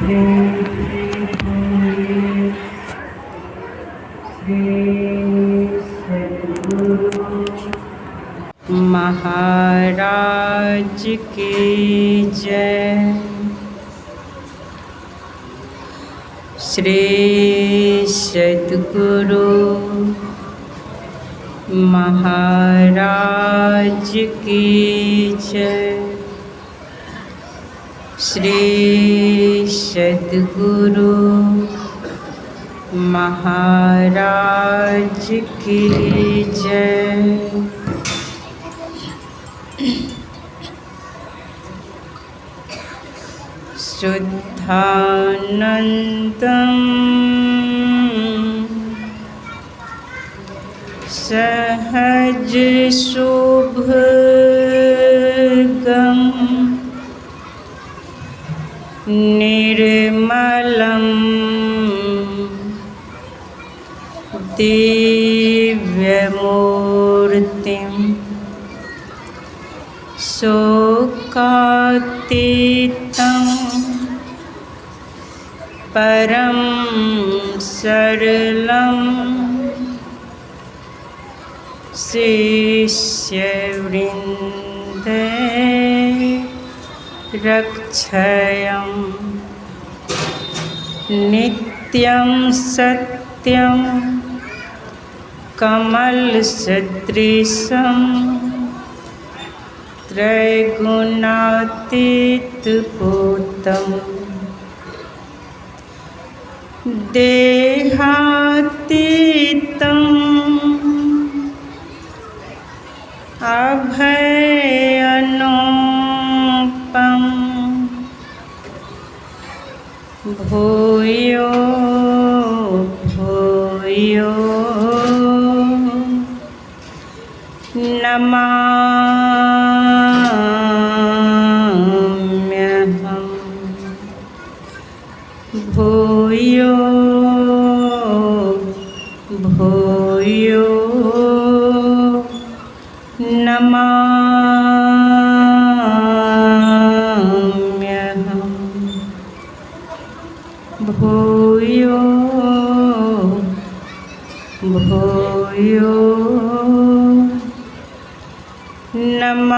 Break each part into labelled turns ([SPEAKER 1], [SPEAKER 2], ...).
[SPEAKER 1] महाराज की जय। श्री सद्गुरु महाराज की जय। श्री सद्गुरु महाराज की जय। शुद्धानन्दं सहज शुभगं निर्मलं दिव्यमूर्तिं शोकातीतं परं सरलं शिष्यवृन्दे रक्षयं नित्यं सत्यं कमलसदृशं त्रैगुणातीतभूतं देहातीतं अभयानुपं भूयो भूयो नमाम्यहम्। भूयो भूयो नमाम्यहम्। भूयो भूयो नमाम्यहम्।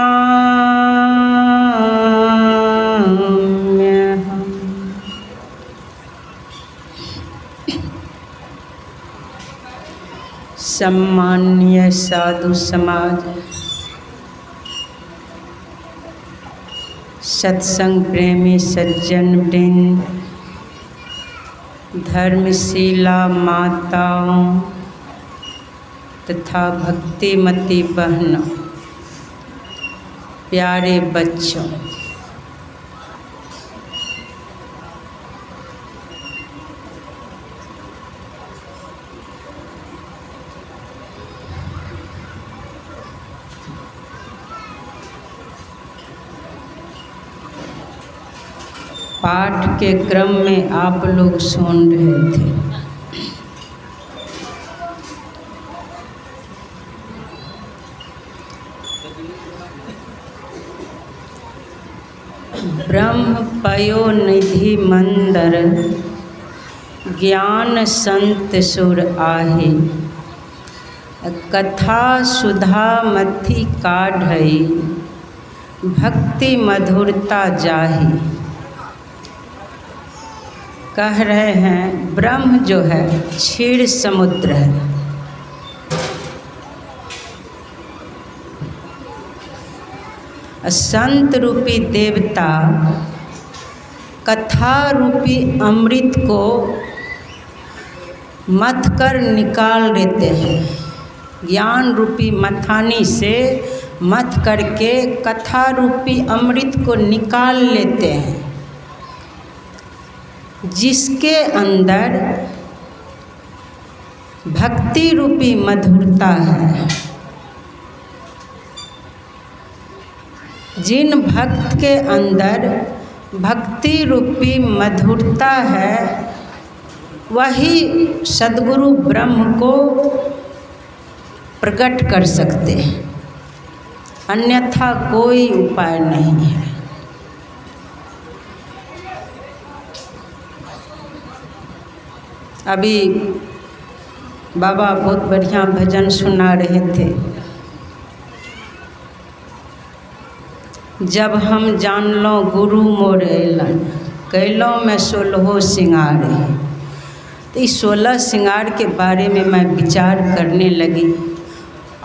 [SPEAKER 1] सम्मान्य साधु समाज, सत्संग प्रेमी सज्जन वृंद, धर्मशीला माताओं तथा भक्तिमती बहनों, प्यारे बच्चों, पाठ के क्रम में आप लोग सुन रहे थे। ब्रह्म पयोनिधि मंदर ज्ञान संत सुर आहे, कथा सुधा मथी काढ़ई भक्ति मधुरता जाही। कह रहे हैं ब्रह्म जो है क्षीर समुद्र है, संत रूपी देवता कथा रूपी अमृत को मथ कर निकाल देते हैं। ज्ञान रूपी मथानी से मथ करके कथा रूपी अमृत को निकाल लेते हैं, जिसके अंदर भक्ति रूपी मधुरता है। जिन भक्त के अंदर भक्ति रूपी मधुरता है, वही सद्गुरु ब्रह्म को प्रकट कर सकते हैं, अन्यथा कोई उपाय नहीं है। अभी बाबा बहुत बढ़िया भजन सुना रहे थे। जब हम जान लो गुरु मोर अयलन, कैलों में 16 सिंगार। तो इस 16 सिंगार के बारे में मैं विचार करने लगी।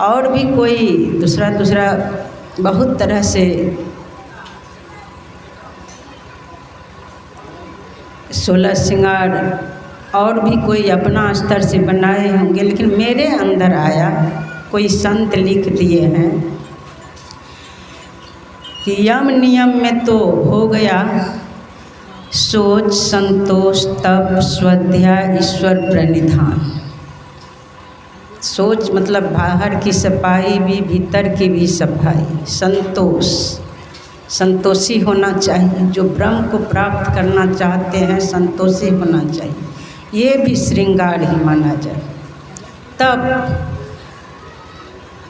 [SPEAKER 1] और भी कोई दूसरा बहुत तरह से 16 सिंगार और भी कोई अपना स्तर से बनाए होंगे, लेकिन मेरे अंदर आया, कोई संत लिख दिए हैं कि यम नियम में तो हो गया सोच, संतोष, तप, स्वाध्याय, ईश्वर प्रणिधान। सोच मतलब बाहर की सफाई भी, भीतर की भी सफाई। संतोष, संतोषी होना चाहिए। जो ब्रह्म को प्राप्त करना चाहते हैं संतोषी होना चाहिए। ये भी श्रृंगार ही माना जाए। तब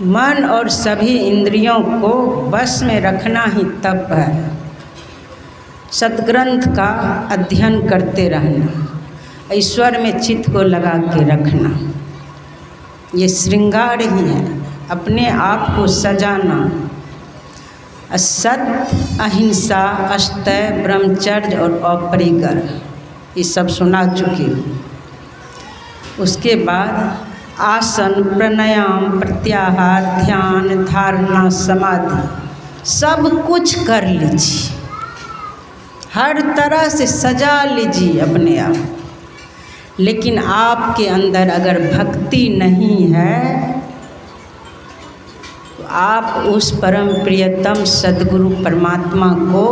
[SPEAKER 1] मन और सभी इंद्रियों को बस में रखना ही तप है। सद्ग्रंथ का अध्ययन करते रहना, ईश्वर में चित्त को लगा के रखना, ये श्रृंगार ही है। अपने आप को सजाना। सत्य, अहिंसा, अष्टय, ब्रह्मचर्य और अपरिग्रह, ये सब सुना चुकी हूँ। उसके बाद आसन, प्राणायाम, प्रत्याहार, ध्यान, धारणा, समाधि सब कुछ कर लीजिए। हर तरह से सजा लीजिए अपने आप। लेकिन आपके अंदर अगर भक्ति नहीं है तो आप उस परम प्रियतम सद्गुरु परमात्मा को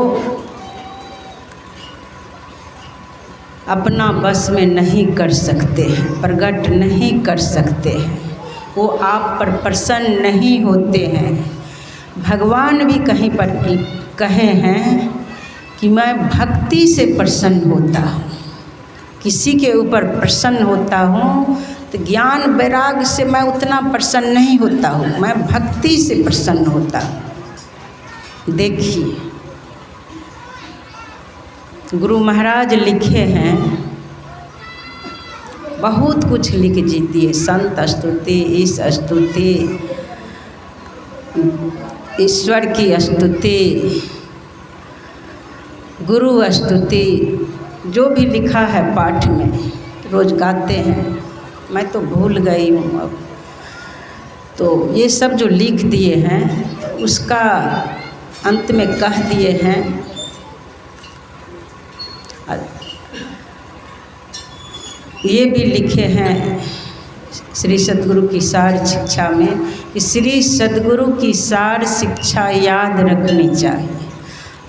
[SPEAKER 1] अपना बस में नहीं कर सकते हैं, प्रकट नहीं कर सकते हैं। वो आप पर प्रसन्न नहीं होते हैं। भगवान भी कहीं पर कहे हैं कि मैं भक्ति से प्रसन्न होता हूँ। किसी के ऊपर प्रसन्न होता हूँ तो ज्ञान वैराग्य से मैं उतना प्रसन्न नहीं होता हूँ, मैं भक्ति से प्रसन्न होता हूँ। देखिए गुरु महाराज लिखे हैं, बहुत कुछ लिख दिए। संत स्तुति, ईश स्तुति, ईश्वर की स्तुति, गुरु स्तुति, जो भी लिखा है पाठ में रोज़ गाते हैं। मैं तो भूल गई हूँ अब। तो ये सब जो लिख दिए हैं उसका अंत में कह दिए हैं, ये भी लिखे हैं श्री सद्गुरु की सार शिक्षा में कि श्री सद्गुरु की सार शिक्षा याद रखनी चाहिए।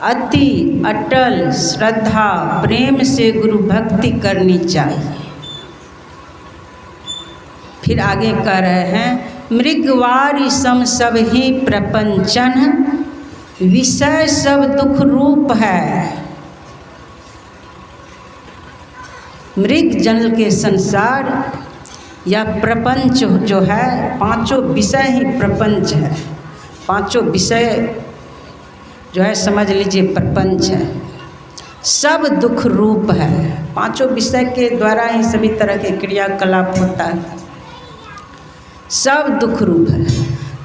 [SPEAKER 1] अति अटल श्रद्धा प्रेम से गुरु भक्ति करनी चाहिए। फिर आगे कह रहे हैं मृगवारी सम सब ही प्रपंचन, विषय सब दुख रूप है। मृग जल के संसार या प्रपंच जो है, पांचों विषय ही प्रपंच है। पांचों विषय जो है समझ लीजिए प्रपंच है। सब दुख रूप है। पांचों विषय के द्वारा ही सभी तरह के क्रियाकलाप होता है। सब दुख रूप है।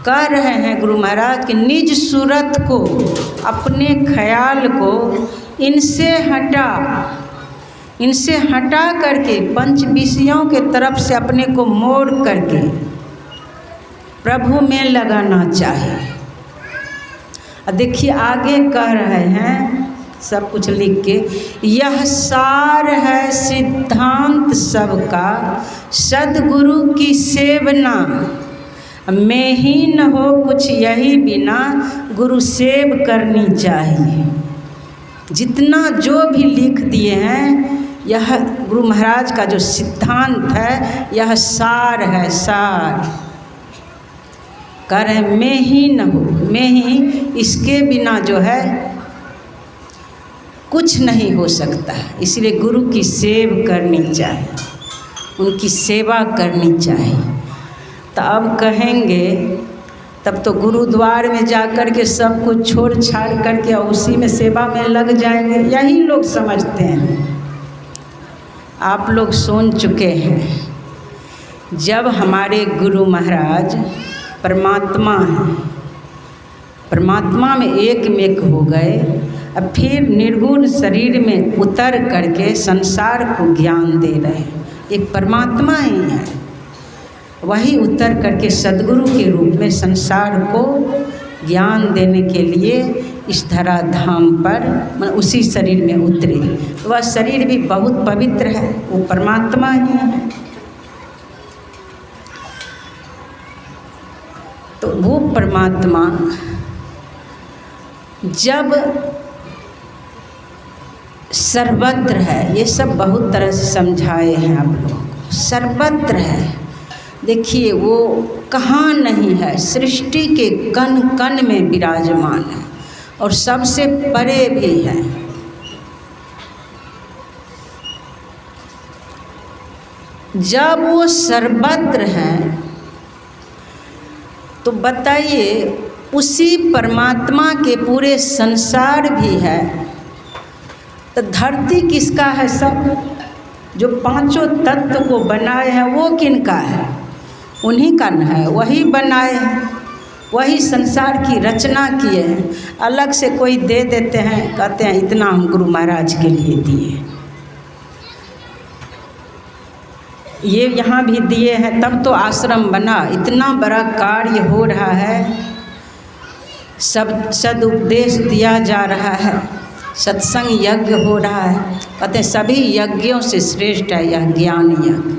[SPEAKER 1] कह रहे हैं गुरु महाराज कि निज सूरत को, अपने ख्याल को इनसे हटा करके पंच विषयों के तरफ से अपने को मोड़ करके प्रभु में लगाना चाहिए। देखिए आगे कह रहे हैं सब कुछ लिख के, यह सार है सिद्धांत सबका, सद्गुरु की सेवना में ही न हो कुछ यही बिना, गुरु सेव करनी चाहिए। जितना जो भी लिख दिए हैं यह गुरु महाराज का जो सिद्धांत है, यह सार है। सार कह रहे हैं में ही न हो, में ही, इसके बिना जो है कुछ नहीं हो सकता। इसलिए गुरु की सेव करनी चाहिए, उनकी सेवा करनी चाहिए। तो अब कहेंगे तब तो गुरुद्वार में जाकर के सब कुछ छोड़ छाड़ करके उसी में सेवा में लग जाएंगे, यही लोग समझते हैं। आप लोग सुन चुके हैं, जब हमारे गुरु महाराज परमात्मा हैं, परमात्मा में एक हो गए, अब फिर निर्गुण शरीर में उतर करके संसार को ज्ञान दे रहे हैं। एक परमात्मा ही है, वही उतर करके सद्गुरु के रूप में संसार को ज्ञान देने के लिए इस धराधाम पर उसी शरीर में उतरे। तो वह शरीर भी बहुत पवित्र है, वो परमात्मा ही है। तो वो परमात्मा जब सर्वत्र है, ये सब बहुत तरह से समझाए हैं आप लोगों को, सर्वत्र है। देखिए वो कहाँ नहीं है, सृष्टि के कण कण में विराजमान है और सबसे परे भी है। जब वो सर्वत्र हैं तो बताइए उसी परमात्मा के पूरे संसार भी है, तो धरती किसका है? सब जो पांचों तत्व को बनाए हैं वो किनका है? उन्हीं का न है, वही बनाए हैं, वही संसार की रचना किए हैं। अलग से कोई दे देते हैं, कहते हैं इतना हम गुरु महाराज के लिए दिए, ये यहाँ भी दिए हैं, तब तो आश्रम बना। इतना बड़ा कार्य हो रहा है, सब सदुपदेश दिया जा रहा है, सत्संग यज्ञ हो रहा है। कहते हैं सभी यज्ञों से श्रेष्ठ है यह ज्ञान यज्ञ।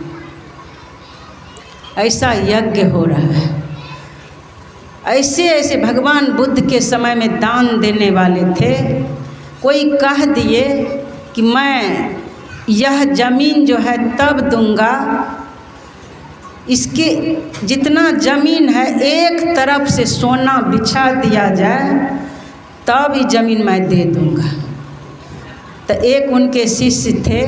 [SPEAKER 1] ऐसा यज्ञ हो रहा है। ऐसे ऐसे भगवान बुद्ध के समय में दान देने वाले थे, कोई कह दिए कि मैं यह ज़मीन जो है तब दूंगा, इसके जितना ज़मीन है एक तरफ से सोना बिछा दिया जाए तब ये ज़मीन मैं दे दूंगा। तो एक उनके शिष्य थे,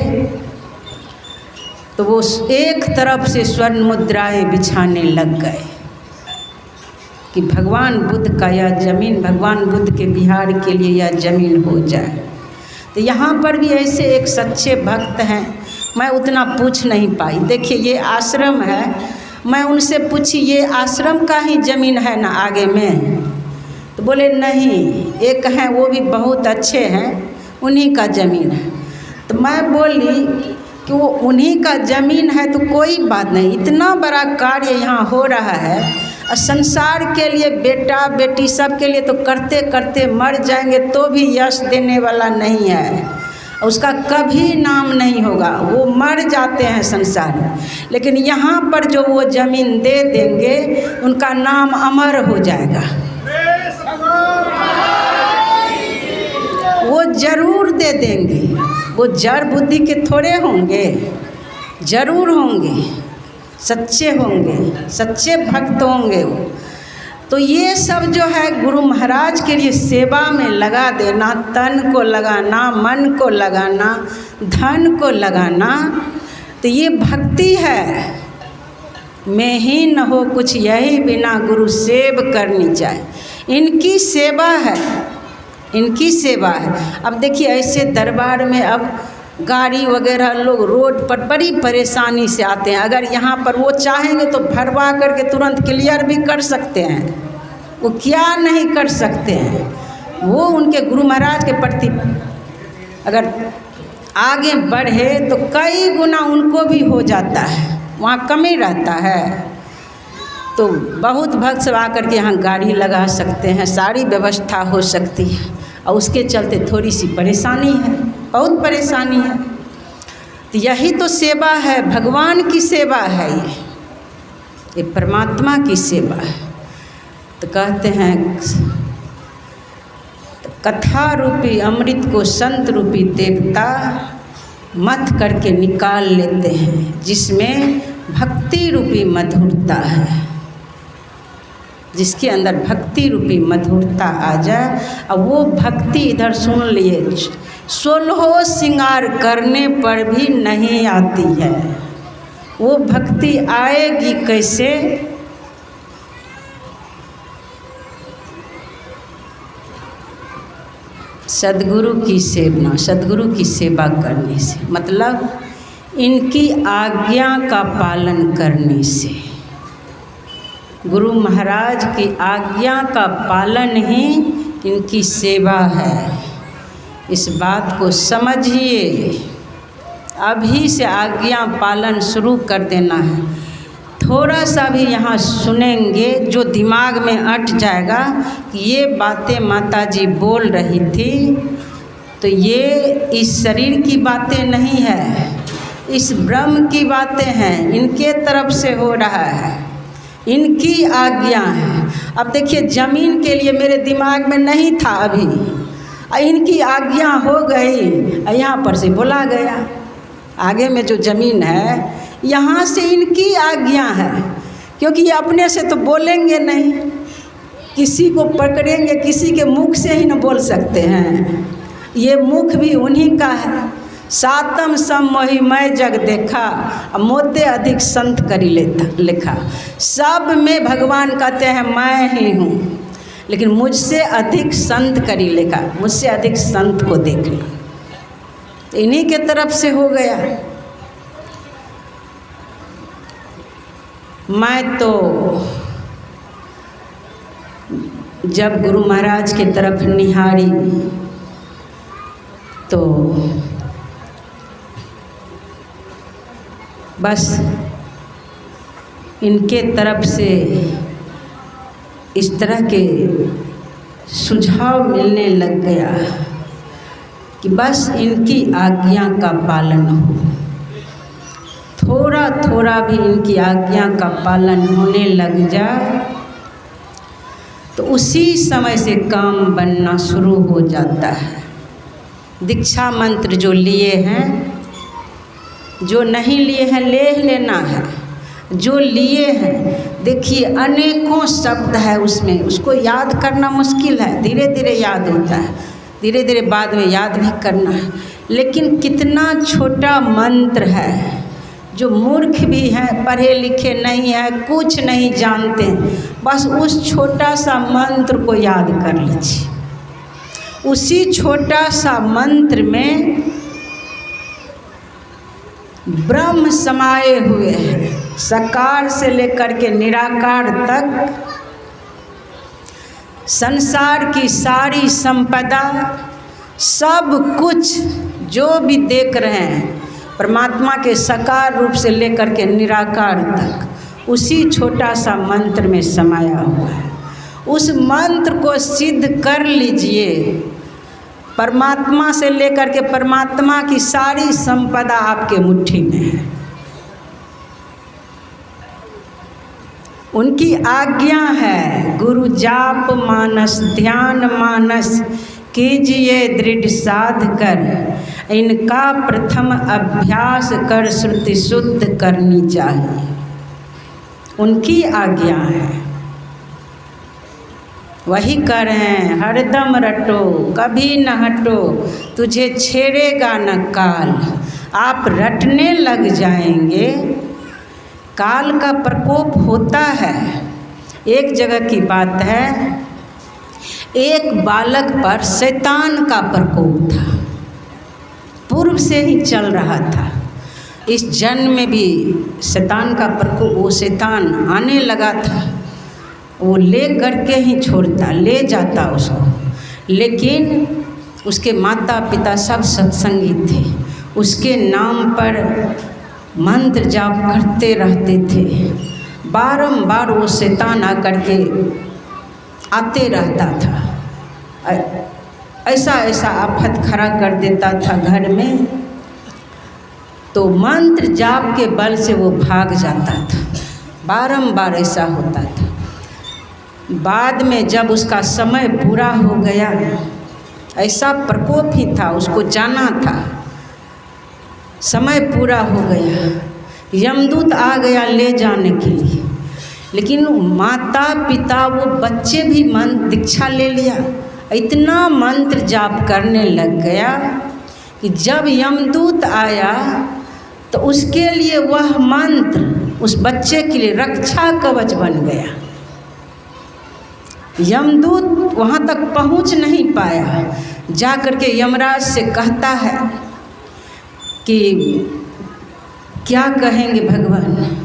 [SPEAKER 1] तो वो एक तरफ से स्वर्ण मुद्राएं बिछाने लग गए कि भगवान बुद्ध का यह ज़मीन, भगवान बुद्ध के विहार के लिए यह ज़मीन हो जाए। तो यहाँ पर भी ऐसे एक सच्चे भक्त हैं, मैं उतना पूछ नहीं पाई। देखिए ये आश्रम है, मैं उनसे पूछी ये आश्रम का ही ज़मीन है ना आगे में? तो बोले नहीं, एक हैं वो भी बहुत अच्छे हैं, उन्हीं का ज़मीन है। तो मैं बोली कि वो उन्हीं का ज़मीन है तो कोई बात नहीं, इतना बड़ा कार्य यहाँ हो रहा है और संसार के लिए बेटा बेटी सब के लिए तो करते करते मर जाएंगे तो भी यश देने वाला नहीं है, उसका कभी नाम नहीं होगा, वो मर जाते हैं संसार में। लेकिन यहाँ पर जो वो ज़मीन दे देंगे उनका नाम अमर हो जाएगा, वो ज़रूर दे देंगे। वो जड़ बुद्धि के थोड़े होंगे, ज़रूर होंगे, सच्चे होंगे, सच्चे भक्त होंगे वो। तो ये सब जो है गुरु महाराज के लिए सेवा में लगा देना, तन को लगाना, मन को लगाना, धन को लगाना, तो ये भक्ति है। मैं ही न हो कुछ यही बिना गुरु सेव करनी चाहिए, इनकी सेवा है, इनकी सेवा है। अब देखिए ऐसे दरबार में अब गाड़ी वगैरह लोग रोड पर बड़ी परेशानी से आते हैं, अगर यहाँ पर वो चाहेंगे तो भरवा करके तुरंत क्लियर भी कर सकते हैं, वो क्या नहीं कर सकते हैं। वो उनके गुरु महाराज के प्रति अगर आगे बढ़े तो कई गुना उनको भी हो जाता है, वहाँ कमी रहता है। तो बहुत भक्त सब आकर के यहाँ गाड़ी लगा सकते हैं, सारी व्यवस्था हो सकती है, और उसके चलते थोड़ी सी परेशानी है, बहुत परेशानी है। तो यही तो सेवा है, भगवान की सेवा है, ये परमात्मा की सेवा है। तो कहते हैं कथा रूपी अमृत को संत रूपी देवता मथ करके निकाल लेते हैं, जिसमें भक्ति रूपी मधुरता है। जिसके अंदर भक्ति रूपी मधुरता आ जाए, अब वो भक्ति इधर सुन लिए 16 श्रृंगार करने पर भी नहीं आती है। वो भक्ति आएगी कैसे? सद्गुरु की सेवा, सद्गुरु की सेवा करने से। मतलब इनकी आज्ञा का पालन करने से। गुरु महाराज की आज्ञा का पालन ही इनकी सेवा है। इस बात को समझिए, अभी से आज्ञा पालन शुरू कर देना है। थोड़ा सा भी यहाँ सुनेंगे जो दिमाग में अट जाएगा कि ये बातें माता जी बोल रही थी, तो ये इस शरीर की बातें नहीं है, इस ब्रह्म की बातें हैं, इनके तरफ से हो रहा है, इनकी आज्ञा है। अब देखिए, ज़मीन के लिए मेरे दिमाग में नहीं था अभी, इनकी आज्ञा हो गई, यहाँ पर से बोला गया। आगे में जो ज़मीन है यहाँ से इनकी आज्ञा है, क्योंकि ये अपने से तो बोलेंगे नहीं, किसी को पकड़ेंगे, किसी के मुख से ही न बोल सकते हैं। ये मुख भी उन्हीं का है। सातम सम मोहि मैं जग देखा, मोते अधिक संत करी लिखा। सब में भगवान कहते हैं मैं ही हूँ, लेकिन मुझसे अधिक संत करी लिखा, मुझसे अधिक संत को देख लो। इन्हीं के तरफ से हो गया। मैं तो जब गुरु महाराज की तरफ निहारी तो बस इनके तरफ से इस तरह के सुझाव मिलने लग गया कि बस इनकी आज्ञा का पालन हो। थोड़ा थोड़ा भी इनकी आज्ञा का पालन होने लग जाए तो उसी समय से काम बनना शुरू हो जाता है। दीक्षा मंत्र जो लिए हैं, जो नहीं लिए हैं ले लेना है, जो लिए हैं देखिए अनेकों शब्द है उसमें, उसको याद करना मुश्किल है, धीरे धीरे याद होता है, धीरे धीरे बाद में याद भी करना है। लेकिन कितना छोटा मंत्र है, जो मूर्ख भी हैं, पढ़े लिखे नहीं है, कुछ नहीं जानते, बस उस छोटा सा मंत्र को याद कर लीजिए। उसी छोटा सा मंत्र में ब्रह्म समाये हुए हैं, सकार से लेकर के निराकार तक। संसार की सारी संपदा, सब कुछ जो भी देख रहे हैं, परमात्मा के साकार रूप से लेकर के निराकार तक उसी छोटा सा मंत्र में समाया हुआ है। उस मंत्र को सिद्ध कर लीजिए। परमात्मा से लेकर के परमात्मा की सारी संपदा आपके मुट्ठी में है। उनकी आज्ञा है, गुरु जाप मानस ध्यान मानस कीजिए दृढ़ साध कर, इनका प्रथम अभ्यास कर श्रुति शुद्ध करनी चाहिए। उनकी आज्ञा है, वही कर रहे हैं। हरदम रटो कभी न हटो, तुझे छेड़ेगा न काल। आप रटने लग जाएंगे, काल का प्रकोप होता है। एक जगह की बात है, एक बालक पर शैतान का प्रकोप था, पूर्व से ही चल रहा था। इस जन्म में भी शैतान का प्रकोप, वो शैतान आने लगा था, वो ले करके ही छोड़ता, ले जाता उसको। लेकिन उसके माता पिता सब सत्संगी थे, उसके नाम पर मंत्र जाप करते रहते थे। बारंबार वो शैतान आकर के आते रहता था, ऐसा ऐसा आफत खड़ा कर देता था घर में, तो मंत्र जाप के बल से वो भाग जाता था। बारंबार ऐसा होता था। बाद में जब उसका समय पूरा हो गया, ऐसा प्रकोप ही था, उसको जाना था, समय पूरा हो गया, यमदूत आ गया ले जाने के लिए। लेकिन माता पिता वो बच्चे भी दीक्षा ले लिया, इतना मंत्र जाप करने लग गया कि जब यमदूत आया तो उसके लिए वह मंत्र उस बच्चे के लिए रक्षा कवच बन गया। यमदूत वहाँ तक पहुँच नहीं पाया, जा कर के यमराज से कहता है कि क्या कहेंगे भगवान।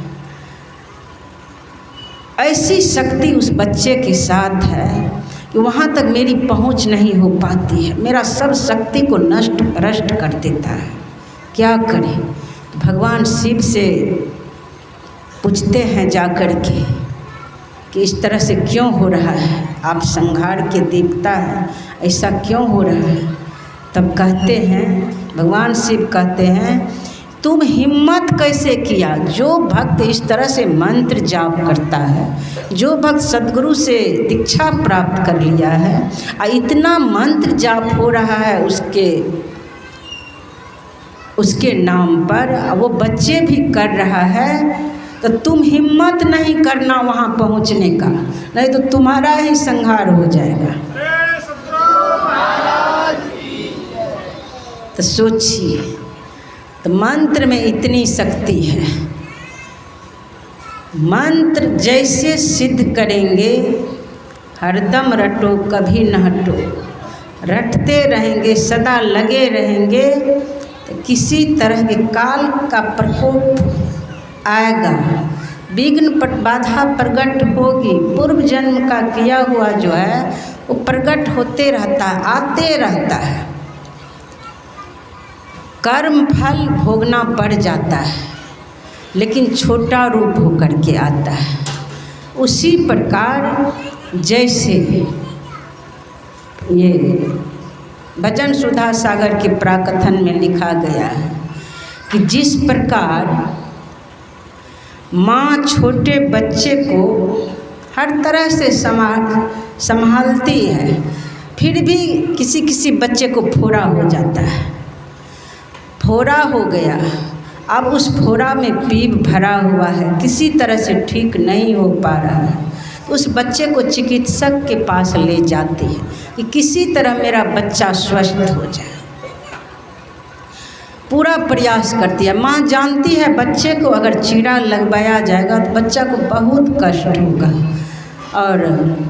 [SPEAKER 1] ऐसी शक्ति उस बच्चे के साथ है कि वहाँ तक मेरी पहुँच नहीं हो पाती है, मेरा सब शक्ति को नष्ट भ्रष्ट कर देता है। क्या करें। भगवान शिव से पूछते हैं जा कर के कि इस तरह से क्यों हो रहा है, आप संहार के देवता हैं, ऐसा क्यों हो रहा है। तब कहते हैं, भगवान शिव कहते हैं, तुम हिम्मत कैसे किया। जो भक्त इस तरह से मंत्र जाप करता है, जो भक्त सद्गुरु से दीक्षा प्राप्त कर लिया है और इतना मंत्र जाप हो रहा है उसके नाम पर, वो बच्चे भी कर रहा है, तो तुम हिम्मत नहीं करना वहाँ पहुँचने का, नहीं तो तुम्हारा ही संहार हो जाएगा। तो सोचिए, तो मंत्र में इतनी शक्ति है। मंत्र जैसे सिद्ध करेंगे, हरदम रटो कभी न हटो, रटते रहेंगे, सदा लगे रहेंगे, तो किसी तरह के काल का प्रकोप आएगा, विघ्न बाधा प्रकट होगी। पूर्व जन्म का किया हुआ जो है वो प्रकट होते रहता है, आते रहता है। कर्म फल भोगना पड़ जाता है, लेकिन छोटा रूप होकर के आता है। उसी प्रकार जैसे ये भजन सुधा सागर के प्राकथन में लिखा गया है कि जिस प्रकार माँ छोटे बच्चे को हर तरह से संभालती है, फिर भी किसी किसी बच्चे को फोड़ा हो जाता है। फोड़ा हो गया, अब उस फोड़ा में पीप भरा हुआ है, किसी तरह से ठीक नहीं हो पा रहा है, तो उस बच्चे को चिकित्सक के पास ले जाती है कि किसी तरह मेरा बच्चा स्वस्थ हो जाए। पूरा प्रयास करती है। माँ जानती है बच्चे को अगर चीरा लगवाया जाएगा तो बच्चा को बहुत कष्ट होगा, और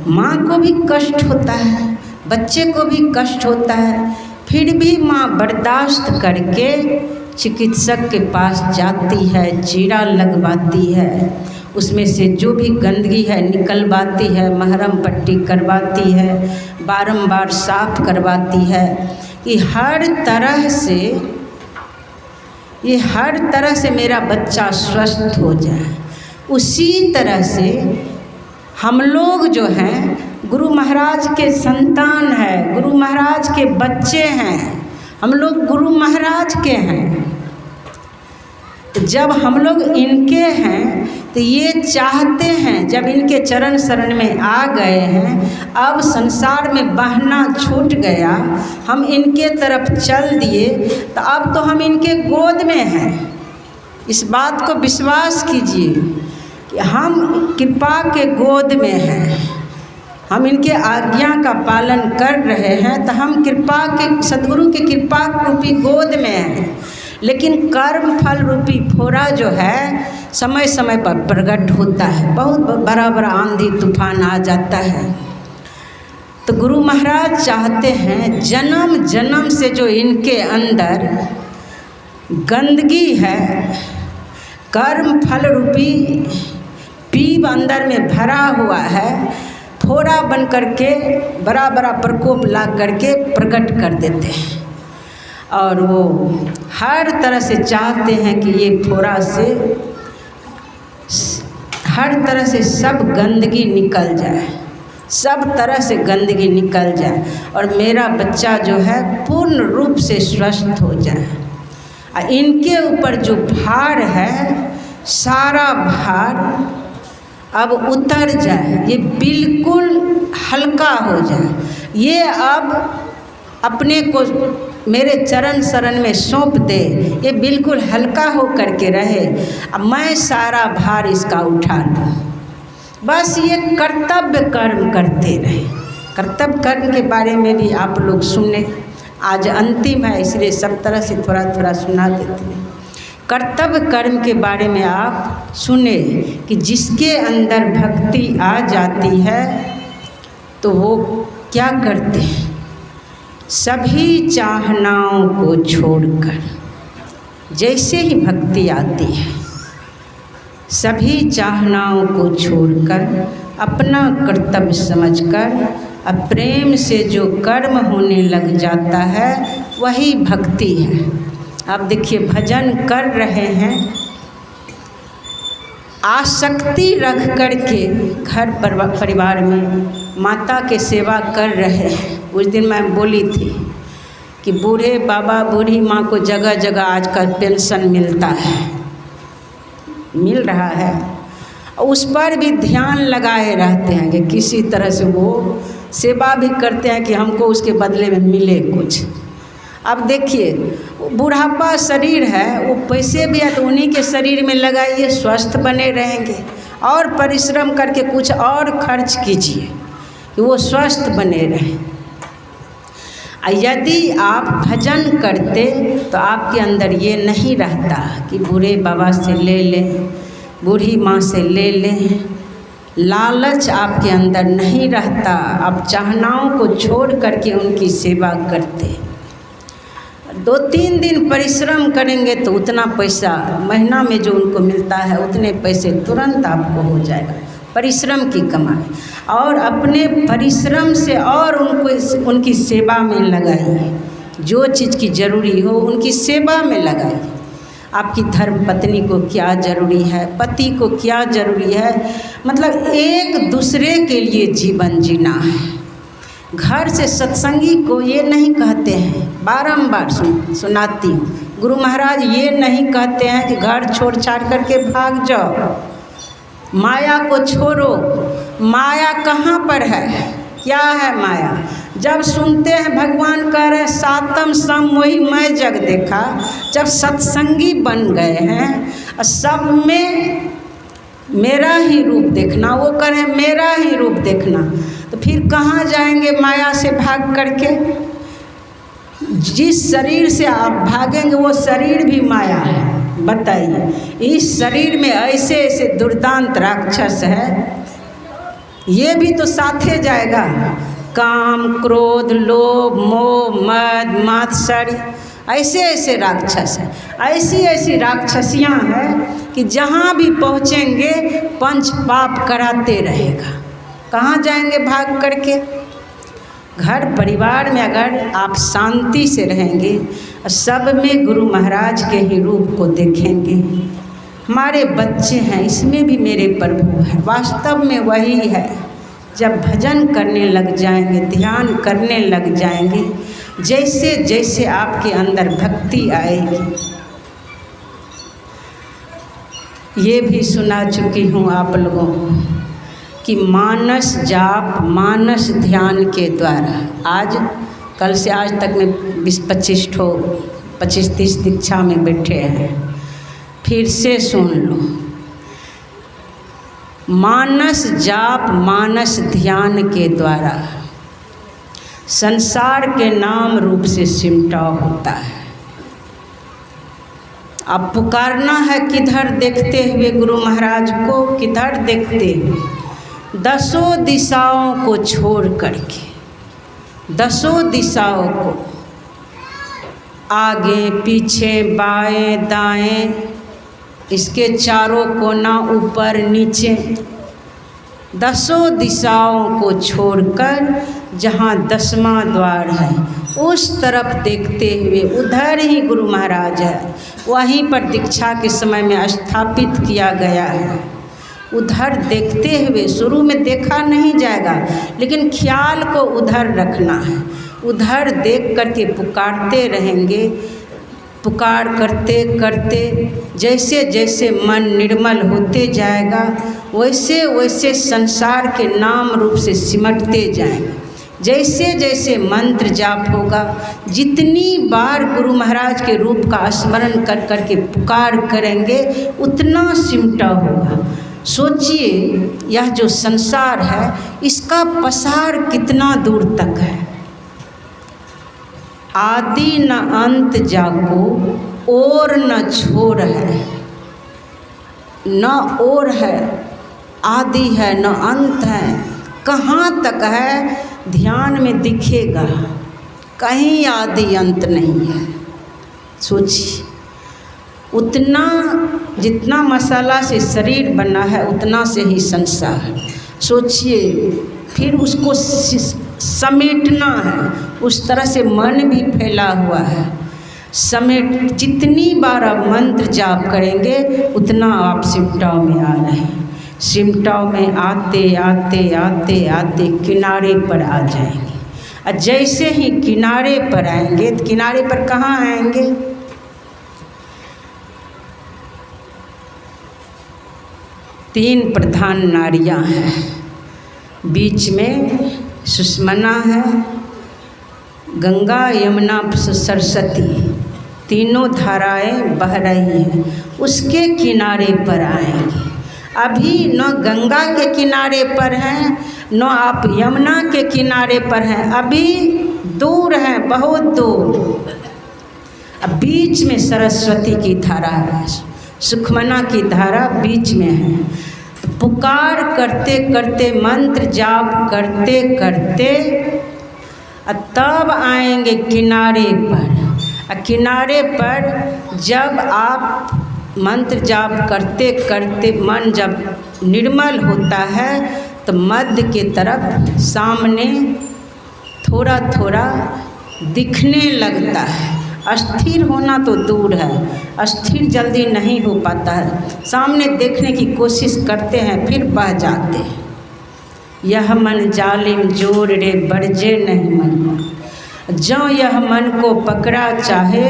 [SPEAKER 1] माँ को भी कष्ट होता है, बच्चे को भी कष्ट होता है, फिर भी माँ बर्दाश्त करके चिकित्सक के पास जाती है, चीरा लगवाती है, उसमें से जो भी गंदगी है निकलवाती है, महरम पट्टी करवाती है, बारंबार साफ करवाती है कि हर तरह से मेरा बच्चा स्वस्थ हो जाए। उसी तरह से हम लोग जो हैं गुरु महाराज के संतान हैं, गुरु महाराज के बच्चे हैं, हम लोग गुरु महाराज के हैं। तो जब हम लोग इनके हैं तो ये चाहते हैं, जब इनके चरण शरण में आ गए हैं, अब संसार में बहना छूट गया, हम इनके तरफ चल दिए, तो अब तो हम इनके गोद में हैं। इस बात को विश्वास कीजिए कि हम कृपा के गोद में हैं, हम इनके आज्ञा का पालन कर रहे हैं, तो हम कृपा के सद्गुरु के कृपा रूपी गोद में हैं। लेकिन कर्म फल रूपी फोड़ा जो है समय समय पर प्रकट होता है, बहुत बड़ा बड़ा आंधी तूफान आ जाता है। तो गुरु महाराज चाहते हैं जन्म जन्म से जो इनके अंदर गंदगी है, कर्म फल रूपी पीप अंदर में भरा हुआ है, फोड़ा बन करके बड़ा बड़ा प्रकोप ला करके प्रकट कर देते हैं, और वो हर तरह से चाहते हैं कि ये फोड़ा से हर तरह से सब गंदगी निकल जाए, सब तरह से गंदगी निकल जाए, और मेरा बच्चा जो है पूर्ण रूप से स्वस्थ हो जाए। और इनके ऊपर जो भार है, सारा भार अब उतर जाए, ये बिल्कुल हल्का हो जाए, ये अब अपने को मेरे चरण शरण में सौंप दे, ये बिल्कुल हल्का हो करके रहे, अब मैं सारा भार इसका उठा लूँ। बस ये कर्तव्य कर्म करते रहे। कर्तव्य कर्म के बारे में भी आप लोग सुने, आज अंतिम है इसलिए सब तरह से थोड़ा थोड़ा सुना देते हैं। कर्तव्य कर्म के बारे में आप सुने कि जिसके अंदर भक्ति आ जाती है तो वो क्या करते हैं, सभी चाहनाओं को छोड़कर जैसे ही भक्ति आती है, सभी चाहनाओं को छोड़कर अपना कर्तव्य समझकर अब प्रेम से जो कर्म होने लग जाता है वही भक्ति है। आप देखिए, भजन कर रहे हैं, आसक्ति रख कर के घर परिवार में माता के सेवा कर रहे हैं। उस दिन मैं बोली थी कि बूढ़े बाबा बूढ़ी माँ को जगह जगह आजकल पेंशन मिलता है, मिल रहा है, उस पर भी ध्यान लगाए रहते हैं कि किसी तरह से वो सेवा भी करते हैं कि हमको उसके बदले में मिले कुछ। अब देखिए, बुढ़ापा शरीर है, वो पैसे भी है तो उन्हीं के शरीर में लगाइए, स्वस्थ बने रहेंगे, और परिश्रम करके कुछ और खर्च कीजिए कि वो स्वस्थ बने रहें। यदि आप भजन करते तो आपके अंदर ये नहीं रहता कि बूढ़े बाबा से ले लें, बूढ़ी माँ से ले लें, लालच आपके अंदर नहीं रहता। आप चाहनाओं को छोड़ करके उनकी सेवा करते। 2-3 दिन परिश्रम करेंगे तो उतना पैसा महीना में जो उनको मिलता है उतने पैसे तुरंत आपको हो जाएगा, परिश्रम की कमाई। और अपने परिश्रम से और उनको उनकी सेवा में लगाइए, जो चीज़ की ज़रूरी हो उनकी सेवा में लगाइए। आपकी धर्म पत्नी को क्या ज़रूरी है, पति को क्या ज़रूरी है, मतलब एक दूसरे के लिए जीवन जीना है। घर से सत्संगी को ये नहीं कहते हैं, बारंबार सुनाती हूँ, गुरु महाराज ये नहीं कहते हैं कि घर छोड़ छाड़ करके भाग जाओ, माया को छोड़ो। माया कहाँ पर है, क्या है माया? जब सुनते हैं भगवान कह रहे हैं सातम सम वही मैं जग देखा, जब सत्संगी बन गए हैं सब में मेरा ही रूप देखना, वो कह रहे हैं मेरा ही रूप देखना, तो फिर कहाँ जाएंगे माया से भाग करके? जिस शरीर से आप भागेंगे वो शरीर भी माया है। बताइए, इस शरीर में ऐसे ऐसे दुर्दांत राक्षस है, ये भी तो साथे जाएगा। काम, क्रोध, लोभ, मोह, मद, मात्सर्य, ऐसे ऐसे राक्षस हैं, ऐसी ऐसी राक्षसियाँ हैं कि जहाँ भी पहुँचेंगे पंच पाप कराते रहेगा। कहाँ जाएंगे भाग करके? घर परिवार में अगर आप शांति से रहेंगे, सब में गुरु महाराज के ही रूप को देखेंगे। हमारे बच्चे हैं, इसमें भी मेरे प्रभु है, वास्तव में वही है। जब भजन करने लग जाएंगे, ध्यान करने लग जाएंगे, जैसे जैसे आपके अंदर भक्ति आएगी। ये भी सुना चुकी हूँ आप लोगों को कि मानस जाप, मानस ध्यान के द्वारा, आज कल से आज तक में 25-30 दीक्षा में बैठे हैं, फिर से सुन लो। मानस जाप, मानस ध्यान के द्वारा संसार के नाम रूप से सिमटाव होता है। अब पुकारना है किधर देखते हुए गुरु महाराज को, किधर देखते हुए? 10 दिशाओं को छोड़ करके, 10 दिशाओं को, आगे पीछे बाएं दाएं, इसके चारों कोना ऊपर नीचे, 10 दिशाओं को छोड़कर जहाँ 10वां द्वार है उस तरफ देखते हुए, उधर ही गुरु महाराज है, वहीं पर दीक्षा के समय में स्थापित किया गया है। उधर देखते हुए, शुरू में देखा नहीं जाएगा, लेकिन ख्याल को उधर रखना है। उधर देख करके पुकारते रहेंगे। पुकार करते करते जैसे जैसे मन निर्मल होते जाएगा, वैसे वैसे संसार के नाम रूप से सिमटते जाएंगे। जैसे जैसे मंत्र जाप होगा, जितनी बार गुरु महाराज के रूप का स्मरण कर करके पुकार करेंगे, उतना सिमटा होगा। सोचिए, यह जो संसार है इसका पसार कितना दूर तक है। आदि न अंत जाको, और न छोर है, न और है, आदि है न अंत है, कहाँ तक है ध्यान में दिखेगा, कहीं आदि अंत नहीं है। सोचिए, उतना जितना मसाला से शरीर बना है उतना से ही संसार। सोचिए, फिर उसको समेटना है, उस तरह से मन भी फैला हुआ है। समेट जितनी बार आप मंत्र जाप करेंगे उतना आप सिमटाव में आ रहे हैं। सिमटाव में आते आते आते आते किनारे पर आ जाएंगे। और जैसे ही किनारे पर आएंगे, तो किनारे पर कहाँ आएंगे? तीन प्रधान नारियां हैं, बीच में सुषमना है, गंगा यमुना सरस्वती, तीनों धाराएं बह रही हैं। उसके किनारे पर आएंगे। अभी न गंगा के किनारे पर हैं, न आप यमुना के किनारे पर हैं, अभी दूर हैं, बहुत दूर। अब बीच में सरस्वती की धारा है, सुखमना की धारा बीच में है। तो पुकार करते करते, मंत्र जाप करते करते तब आएंगे किनारे पर। किनारे पर जब आप मंत्र जाप करते करते मन जब निर्मल होता है तो मध्य के तरफ सामने थोड़ा थोड़ा दिखने लगता है। अस्थिर होना तो दूर है, अस्थिर जल्दी नहीं हो पाता है। सामने देखने की कोशिश करते हैं, फिर बह जाते हैं। यह मन जालिम जोर रे बरजे नहीं मन, जो यह मन को पकड़ा चाहे,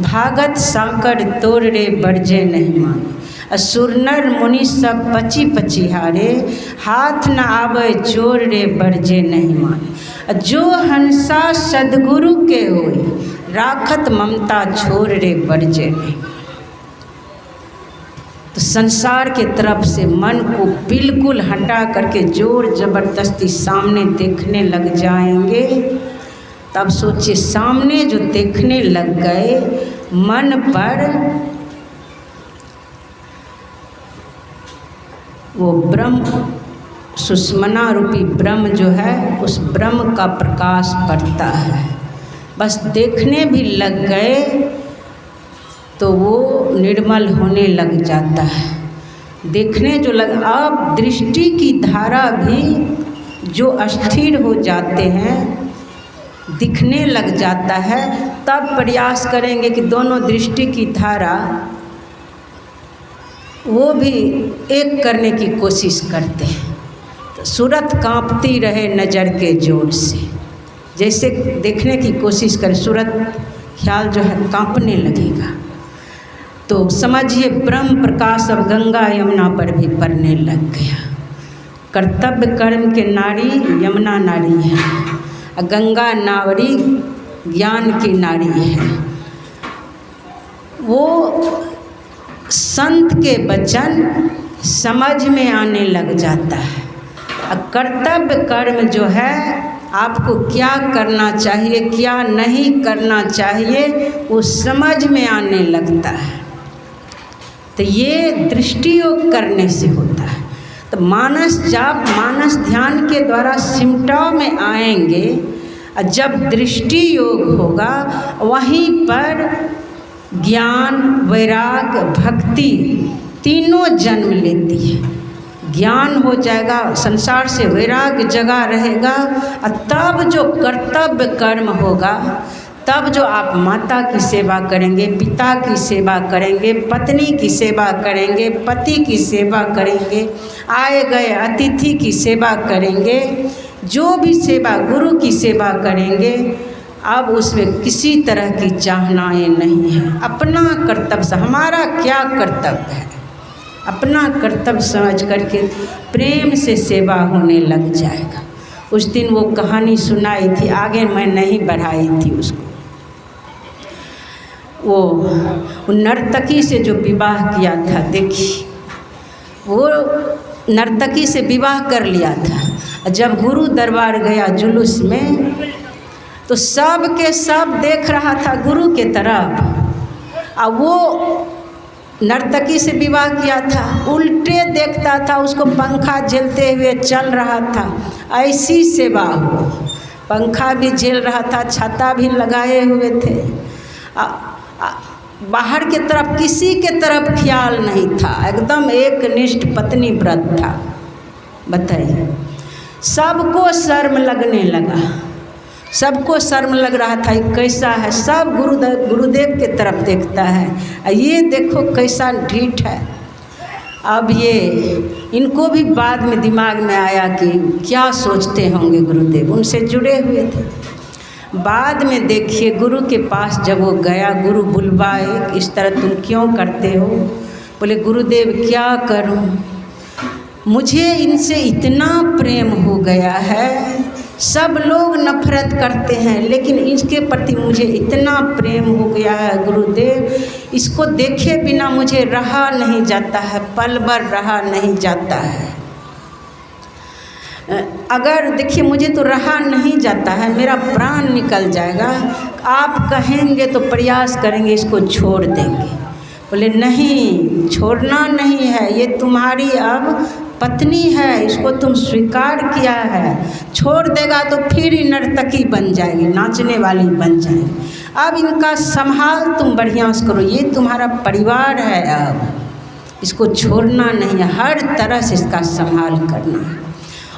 [SPEAKER 1] भागत साकर तोड़ रे बरजे नहीं मान। सुरनर मुनि सब पची पची हारे, हाथ न आवे चोर रे बरजे नहीं मान। जो हंसा सदगुरु के होई, राखत ममता छोड़ रे बरजे नहीं। तो संसार के तरफ से मन को बिल्कुल हटा करके जोर जबरदस्ती सामने देखने लग जाएंगे। तब सोचिए, सामने जो देखने लग गए, मन पर वो ब्रह्म सुषमना रूपी ब्रह्म जो है, उस ब्रह्म का प्रकाश पड़ता है। बस देखने भी लग गए तो वो निर्मल होने लग जाता है। देखने जो लग, अब दृष्टि की धारा भी जो अस्थिर हो जाते हैं, दिखने लग जाता है। तब प्रयास करेंगे कि दोनों दृष्टि की धारा वो भी एक करने की कोशिश करते हैं। तो सूरत कांपती रहे नज़र के जोर से, जैसे देखने की कोशिश करें, सूरत ख्याल जो है कांपने लगेगा। तो समझिए ब्रह्म प्रकाश अब गंगा यमुना पर भी पड़ने लग गया। कर्तव्य कर्म के नारी यमुना नारी है, गंगा नावरी ज्ञान की नारी है। वो संत के वचन समझ में आने लग जाता है। कर्तव्य कर्म जो है, आपको क्या करना चाहिए क्या नहीं करना चाहिए, वो समझ में आने लगता है। तो ये दृष्टि योग करने से होता है। तो मानस जाप, मानस ध्यान के द्वारा सिमटाव में आएंगे। जब दृष्टि योग होगा, वहीं पर ज्ञान, वैराग, भक्ति तीनों जन्म लेती है। ज्ञान हो जाएगा, संसार से वैराग जगा रहेगा। और तब जो कर्तव्य कर्म होगा, तब जो आप माता की सेवा करेंगे, पिता की सेवा करेंगे, पत्नी की सेवा करेंगे, पति की सेवा करेंगे, आए गए अतिथि की सेवा करेंगे, जो भी सेवा, गुरु की सेवा करेंगे, अब उसमें किसी तरह की चाहनाएं नहीं है। अपना कर्तव्य से, हमारा क्या कर्तव्य है, अपना कर्तव्य समझ करके प्रेम से सेवा होने लग जाएगा। उस दिन वो कहानी सुनाई थी, आगे मैं नहीं बढ़ाई थी उसको। वो नर्तकी से जो विवाह किया था, देखिए वो नर्तकी से विवाह कर लिया था। जब गुरु दरबार गया जुलूस में, तो सब के सब देख रहा था गुरु के तरफ। और वो नर्तकी से विवाह किया था, उल्टे देखता था, उसको पंखा झेलते हुए चल रहा था। ऐसी सेवा हो, पंखा भी झेल रहा था, छाता भी लगाए हुए थे। बाहर के तरफ किसी के तरफ ख्याल नहीं था, एकदम एक निष्ठ पत्नी व्रत था। बताइए, सबको शर्म लगने लगा, सबको शर्म लग रहा था ये कैसा है, सब गुरुदेव के तरफ देखता है, ये देखो कैसा ढीठ है। अब ये इनको भी बाद में दिमाग में आया कि क्या सोचते होंगे गुरुदेव, उनसे जुड़े हुए थे। बाद में देखिए गुरु के पास जब वो गया, गुरु बुलवाए, इस तरह तुम क्यों करते हो? बोले गुरुदेव क्या करूं, मुझे इनसे इतना प्रेम हो गया है, सब लोग नफरत करते हैं लेकिन इसके प्रति मुझे इतना प्रेम हो गया है गुरुदेव, इसको देखे बिना मुझे रहा नहीं जाता है, पल भर रहा नहीं जाता है। अगर देखिए मुझे तो रहा नहीं जाता है, मेरा प्राण निकल जाएगा, आप कहेंगे तो प्रयास करेंगे इसको छोड़ देंगे। बोले नहीं, छोड़ना नहीं है, ये तुम्हारी अब पत्नी है, इसको तुम स्वीकार किया है, छोड़ देगा तो फिर ही नर्तकी बन जाएगी, नाचने वाली बन जाएगी। अब इनका संभाल तुम बढ़िया से करो, ये तुम्हारा परिवार है, अब इसको छोड़ना नहीं है, हर तरह से इसका संभाल करना है।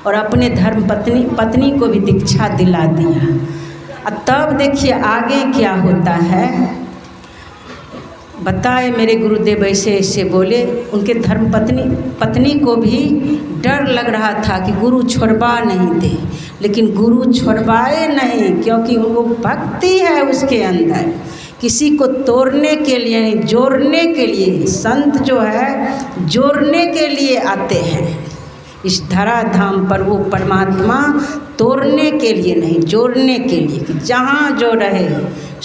[SPEAKER 1] और अपने धर्म पत्नी को भी दीक्षा दिला दिया। अब तब देखिए आगे क्या होता है, बताए मेरे गुरुदेव ऐसे ऐसे बोले। उनके धर्म पत्नी को भी डर लग रहा था कि गुरु छोड़वा नहीं दे, लेकिन गुरु छोड़वाए नहीं, क्योंकि वो भक्ति है उसके अंदर, किसी को तोड़ने के लिए नहीं, जोड़ने के लिए। संत जो है जोड़ने के लिए आते हैं इस धराधाम पर, वो परमात्मा तोड़ने के लिए नहीं, जोड़ने के लिए, कि जहाँ जो रहे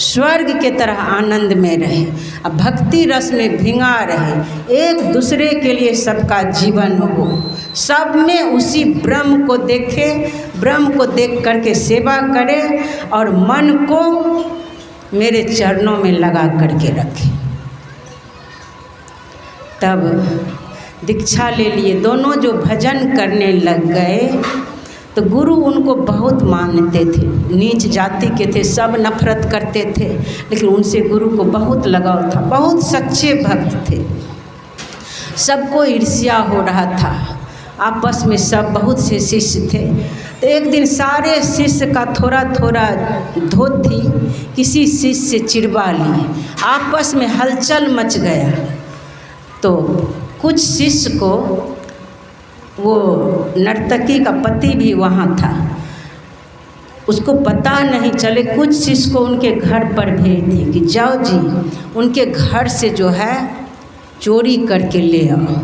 [SPEAKER 1] स्वर्ग के तरह आनंद में रहे, अब भक्ति रस में भिंगा रहे, एक दूसरे के लिए सबका जीवन हो, सब में उसी ब्रह्म को देखे, ब्रह्म को देख करके सेवा करे और मन को मेरे चरणों में लगा करके रखे। तब दीक्षा ले लिए, दोनों जो भजन करने लग गए तो गुरु उनको बहुत मानते थे, नीच जाति के थे, सब नफरत करते थे, लेकिन उनसे गुरु को बहुत लगाव था, बहुत सच्चे भक्त थे। सबको ईर्ष्या हो रहा था, आपस में सब बहुत से शिष्य थे। तो एक दिन सारे शिष्य का थोड़ा थोड़ा धोती किसी शिष्य से चिरवा लिए, आपस में हलचल मच गया। तो कुछ शिष्य को, वो नर्तकी का पति भी वहाँ था, उसको पता नहीं चले, कुछ शिष्य को उनके घर पर भेज दी कि जाओ जी उनके घर से जो है चोरी करके ले आओ,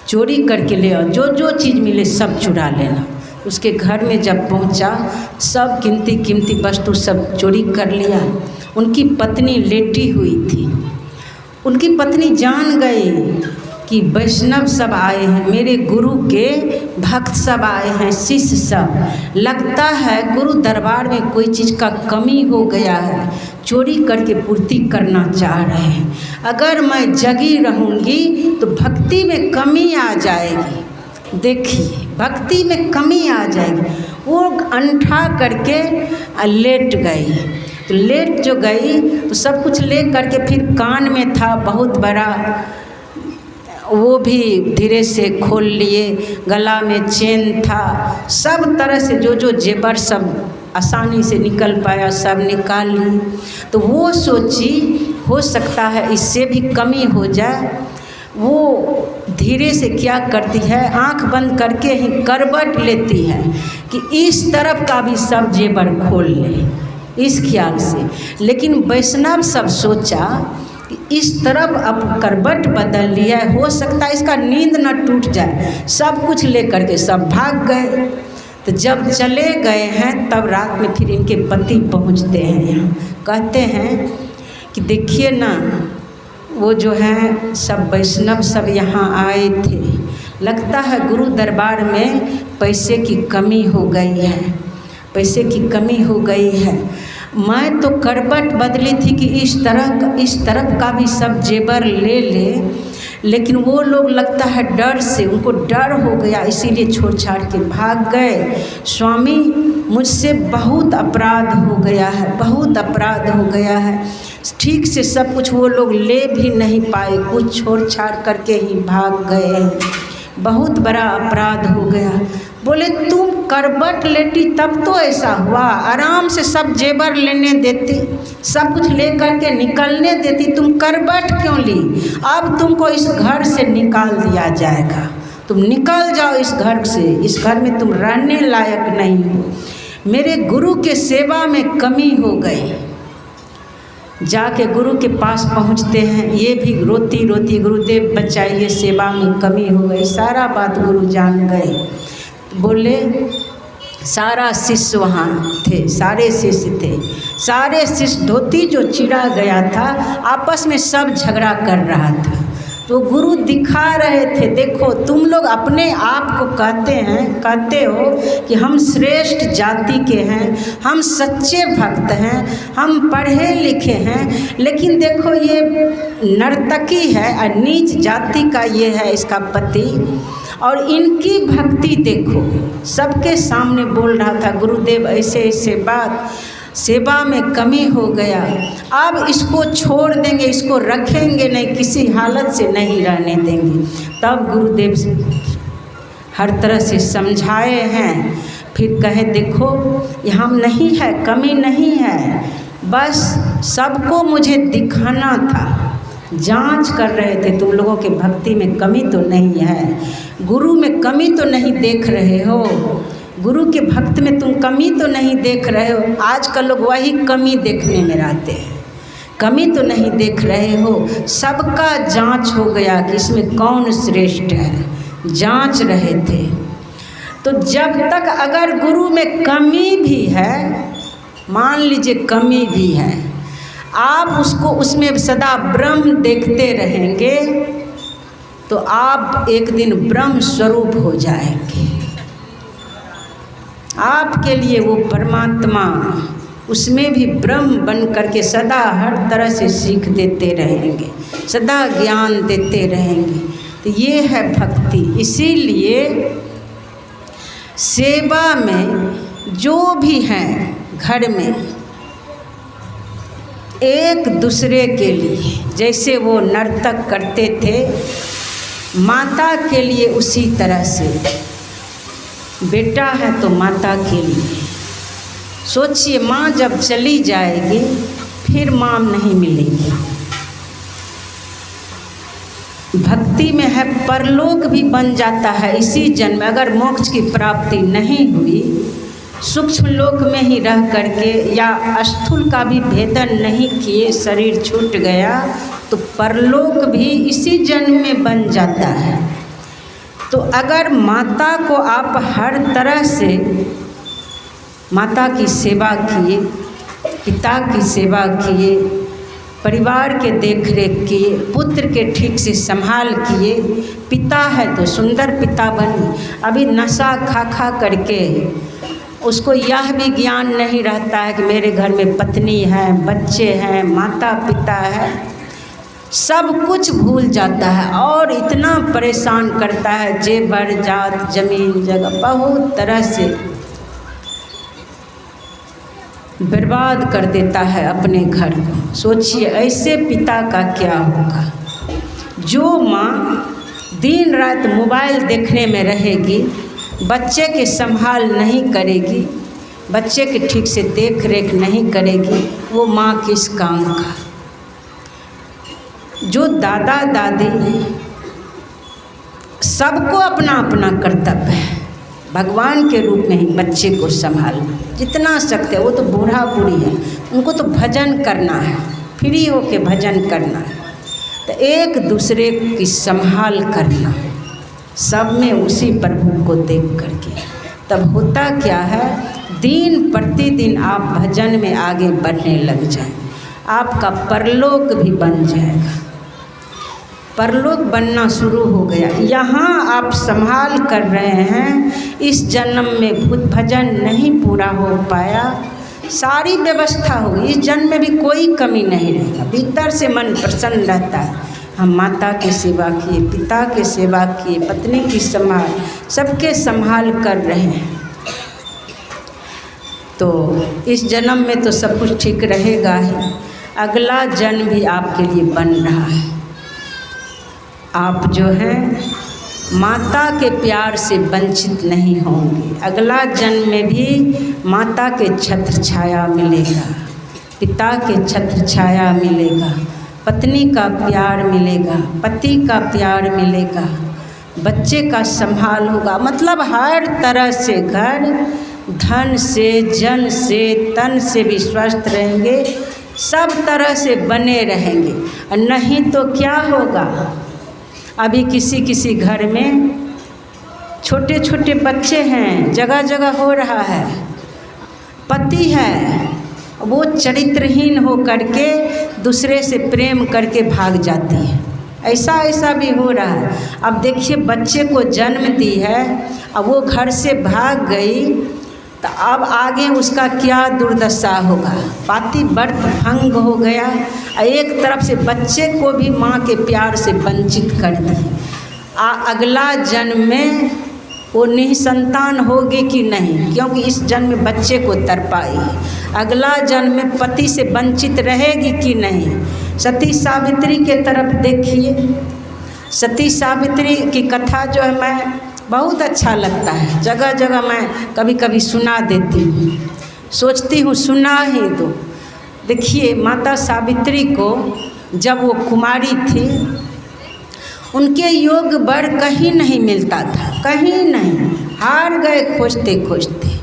[SPEAKER 1] चोरी करके ले आओ, जो जो चीज़ मिले सब चुरा लेना। उसके घर में जब पहुंचा, सब कीमती वस्तु सब चोरी कर लिया। उनकी पत्नी लेटी हुई थी, उनकी पत्नी जान गई कि वैष्णव सब आए हैं, मेरे गुरु के भक्त सब आए हैं, शिष्य सब, लगता है गुरु दरबार में कोई चीज़ का कमी हो गया है, चोरी करके पूर्ति करना चाह रहे हैं। अगर मैं जगी रहूँगी तो भक्ति में कमी आ जाएगी, देखिए भक्ति में कमी आ जाएगी। वो अंठा करके लेट गई। तो लेट जो गई तो सब कुछ ले करके, फिर कान में था बहुत बड़ा, वो भी धीरे से खोल लिए, गला में चेन था, सब तरह से जो जो जेवर सब आसानी से निकल पाया सब निकाल ली। तो वो सोची हो सकता है इससे भी कमी हो जाए। वो धीरे से क्या करती है, आंख बंद करके ही करवट लेती है कि इस तरफ का भी सब जेवर खोल ले, इस ख्याल से। लेकिन वैष्णव सब सोचा कि इस तरफ अब करवट बदल लिया है, हो सकता है इसका नींद न टूट जाए, सब कुछ ले करके सब भाग गए। तो जब चले गए हैं तब रात में फिर इनके पति पहुंचते हैं यहाँ, कहते हैं कि देखिए ना, वो जो है सब वैष्णव सब यहाँ आए थे, लगता है गुरु दरबार में पैसे की कमी हो गई है, पैसे की कमी हो गई है। मैं तो करवट बदली थी कि इस तरफ का भी सब जेवर ले ले, लेकिन वो लोग लगता है डर से, उनको डर हो गया, इसीलिए छोड़ छाड़ के भाग गए। स्वामी मुझसे बहुत अपराध हो गया है, बहुत अपराध हो गया है। ठीक से सब कुछ वो लोग ले भी नहीं पाए, कुछ छोड़ छाड़ करके ही भाग गए हैं। बहुत बड़ा अपराध हो गया। बोले तुम करबट लेटी तब तो ऐसा हुआ, आराम से सब जेवर लेने देती, सब कुछ ले करके निकलने देती, तुम करबट क्यों ली? अब तुमको इस घर से निकाल दिया जाएगा, तुम निकल जाओ इस घर से, इस घर में तुम रहने लायक नहीं हो। मेरे गुरु के सेवा में कमी हो गई। जाके गुरु के पास पहुंचते हैं, ये भी रोती रोती गुरुदेव बचाइए, सेवा में कमी हो गई। सारा बात गुरु जान गए। बोले सारा शिष्य वहाँ थे, सारे शिष्य थे, सारे शिष्य धोती जो चिरा गया था आपस में सब झगड़ा कर रहा था। तो गुरु दिखा रहे थे, देखो तुम लोग अपने आप को कहते हो कि हम श्रेष्ठ जाति के हैं, हम सच्चे भक्त हैं, हम पढ़े लिखे हैं, लेकिन देखो ये नर्तकी है और नीच जाति का ये है इसका पति, और इनकी भक्ति देखो। सबके सामने बोल रहा था गुरुदेव ऐसे ऐसे बात, सेवा में कमी हो गया, अब इसको छोड़ देंगे, इसको रखेंगे नहीं, किसी हालत से नहीं रहने देंगे। तब गुरुदेव हर तरह से समझाए हैं, फिर कहे देखो यहाँ नहीं है, कमी नहीं है, बस सबको मुझे दिखाना था, जांच कर रहे थे तुम लोगों के भक्ति में कमी तो नहीं है, गुरु में कमी तो नहीं देख रहे हो, गुरु के भक्त में तुम कमी तो नहीं देख रहे हो। आजकल लोग वही कमी देखने में रहते हैं, कमी तो नहीं देख रहे हो। सबका जांच हो गया कि इसमें कौन श्रेष्ठ है, जांच रहे थे। तो जब तक अगर गुरु में कमी भी है, मान लीजिए कमी भी है, आप उसको उसमें सदा ब्रह्म देखते रहेंगे तो आप एक दिन ब्रह्म स्वरूप हो जाएंगे। आपके लिए वो परमात्मा उसमें भी ब्रह्म बन करके सदा हर तरह से सीख देते रहेंगे, सदा ज्ञान देते रहेंगे। तो ये है भक्ति। इसीलिए सेवा में जो भी हैं घर में एक दूसरे के लिए, जैसे वो नर्तक करते थे माता के लिए, उसी तरह से बेटा है तो माता के लिए। सोचिए माँ जब चली जाएगी फिर माँ नहीं मिलेगी। भक्ति में है परलोक भी बन जाता है इसी जन्म में। अगर मोक्ष की प्राप्ति नहीं हुई, सूक्ष्म लोक में ही रह करके या स्थूल का भी भेदन नहीं किए शरीर छूट गया, तो परलोक भी इसी जन्म में बन जाता है। तो अगर माता को आप हर तरह से माता की सेवा किए, पिता की सेवा किए, परिवार के देख रेख किए, पुत्र के ठीक से संभाल किए, पिता है तो सुंदर पिता बने। अभी नशा खा खा करके उसको यह भी ज्ञान नहीं रहता है कि मेरे घर में पत्नी है, बच्चे हैं, माता पिता है, सब कुछ भूल जाता है और इतना परेशान करता है, जेवर जात जमीन जगह बहुत तरह से बर्बाद कर देता है अपने घर को। सोचिए ऐसे पिता का क्या होगा। जो माँ दिन रात मोबाइल देखने में रहेगी, बच्चे के संभाल नहीं करेगी, बच्चे के ठीक से देख रेख नहीं करेगी, वो माँ किस काम का। जो दादा दादी सबको अपना अपना कर्तव्य है, भगवान के रूप में ही बच्चे को संभालना जितना सकते हैं। वो तो बूढ़ा बूढ़ी है, उनको तो भजन करना है, फ्री होके भजन करना है। तो एक दूसरे की संभाल करना सब में उसी प्रभु को देख करके, तब होता क्या है, दिन प्रतिदिन आप भजन में आगे बढ़ने लग जाएं, आपका परलोक भी बन जाएगा। परलोक बनना शुरू हो गया। यहाँ आप संभाल कर रहे हैं, इस जन्म में भूत भजन नहीं पूरा हो पाया, सारी व्यवस्था होगी, इस जन्म में भी कोई कमी नहीं रहेगा। भीतर से मन प्रसन्न रहता है, हम माता की सेवा किए, पिता की सेवा किए, पत्नी की संभाल, सबके संभाल कर रहे हैं। तो इस जन्म में तो सब कुछ ठीक रहेगा ही, अगला जन्म भी आपके लिए बन रहा है। आप जो हैं माता के प्यार से वंचित नहीं होंगे। अगला जन्म में भी माता के छत्र छाया मिलेगा, पिता के छत्र छाया मिलेगा, पत्नी का प्यार मिलेगा, पति का प्यार मिलेगा, बच्चे का संभाल होगा। मतलब हर तरह से घर, धन से, जन से, तन से भी स्वस्थ रहेंगे, सब तरह से बने रहेंगे। नहीं तो क्या होगा, अभी किसी किसी घर में छोटे छोटे बच्चे हैं, जगह जगह हो रहा है, पति है वो चरित्रहीन हो करके दूसरे से प्रेम करके भाग जाती है, ऐसा भी हो रहा है। अब देखिए बच्चे को जन्म दी है, अब वो घर से भाग गई तो अब आगे उसका क्या दुर्दशा होगा। पाती व्रत भंग हो गया, एक तरफ से बच्चे को भी माँ के प्यार से वंचित कर दिया। अगला जन्म में वो निसंतान होगी कि नहीं, क्योंकि इस जन्म में बच्चे को तरपाई। अगला जन्म में पति से वंचित रहेगी कि नहीं। सती सावित्री के तरफ देखिए, सती सावित्री की कथा जो है मैं बहुत अच्छा लगता है, जगह जगह मैं कभी कभी सुना देती हूँ, सोचती हूँ सुना ही दो। देखिए माता सावित्री को जब वो कुमारी थी, उनके योग वर कहीं नहीं मिलता था, कहीं नहीं, हार गए खोजते खोजते।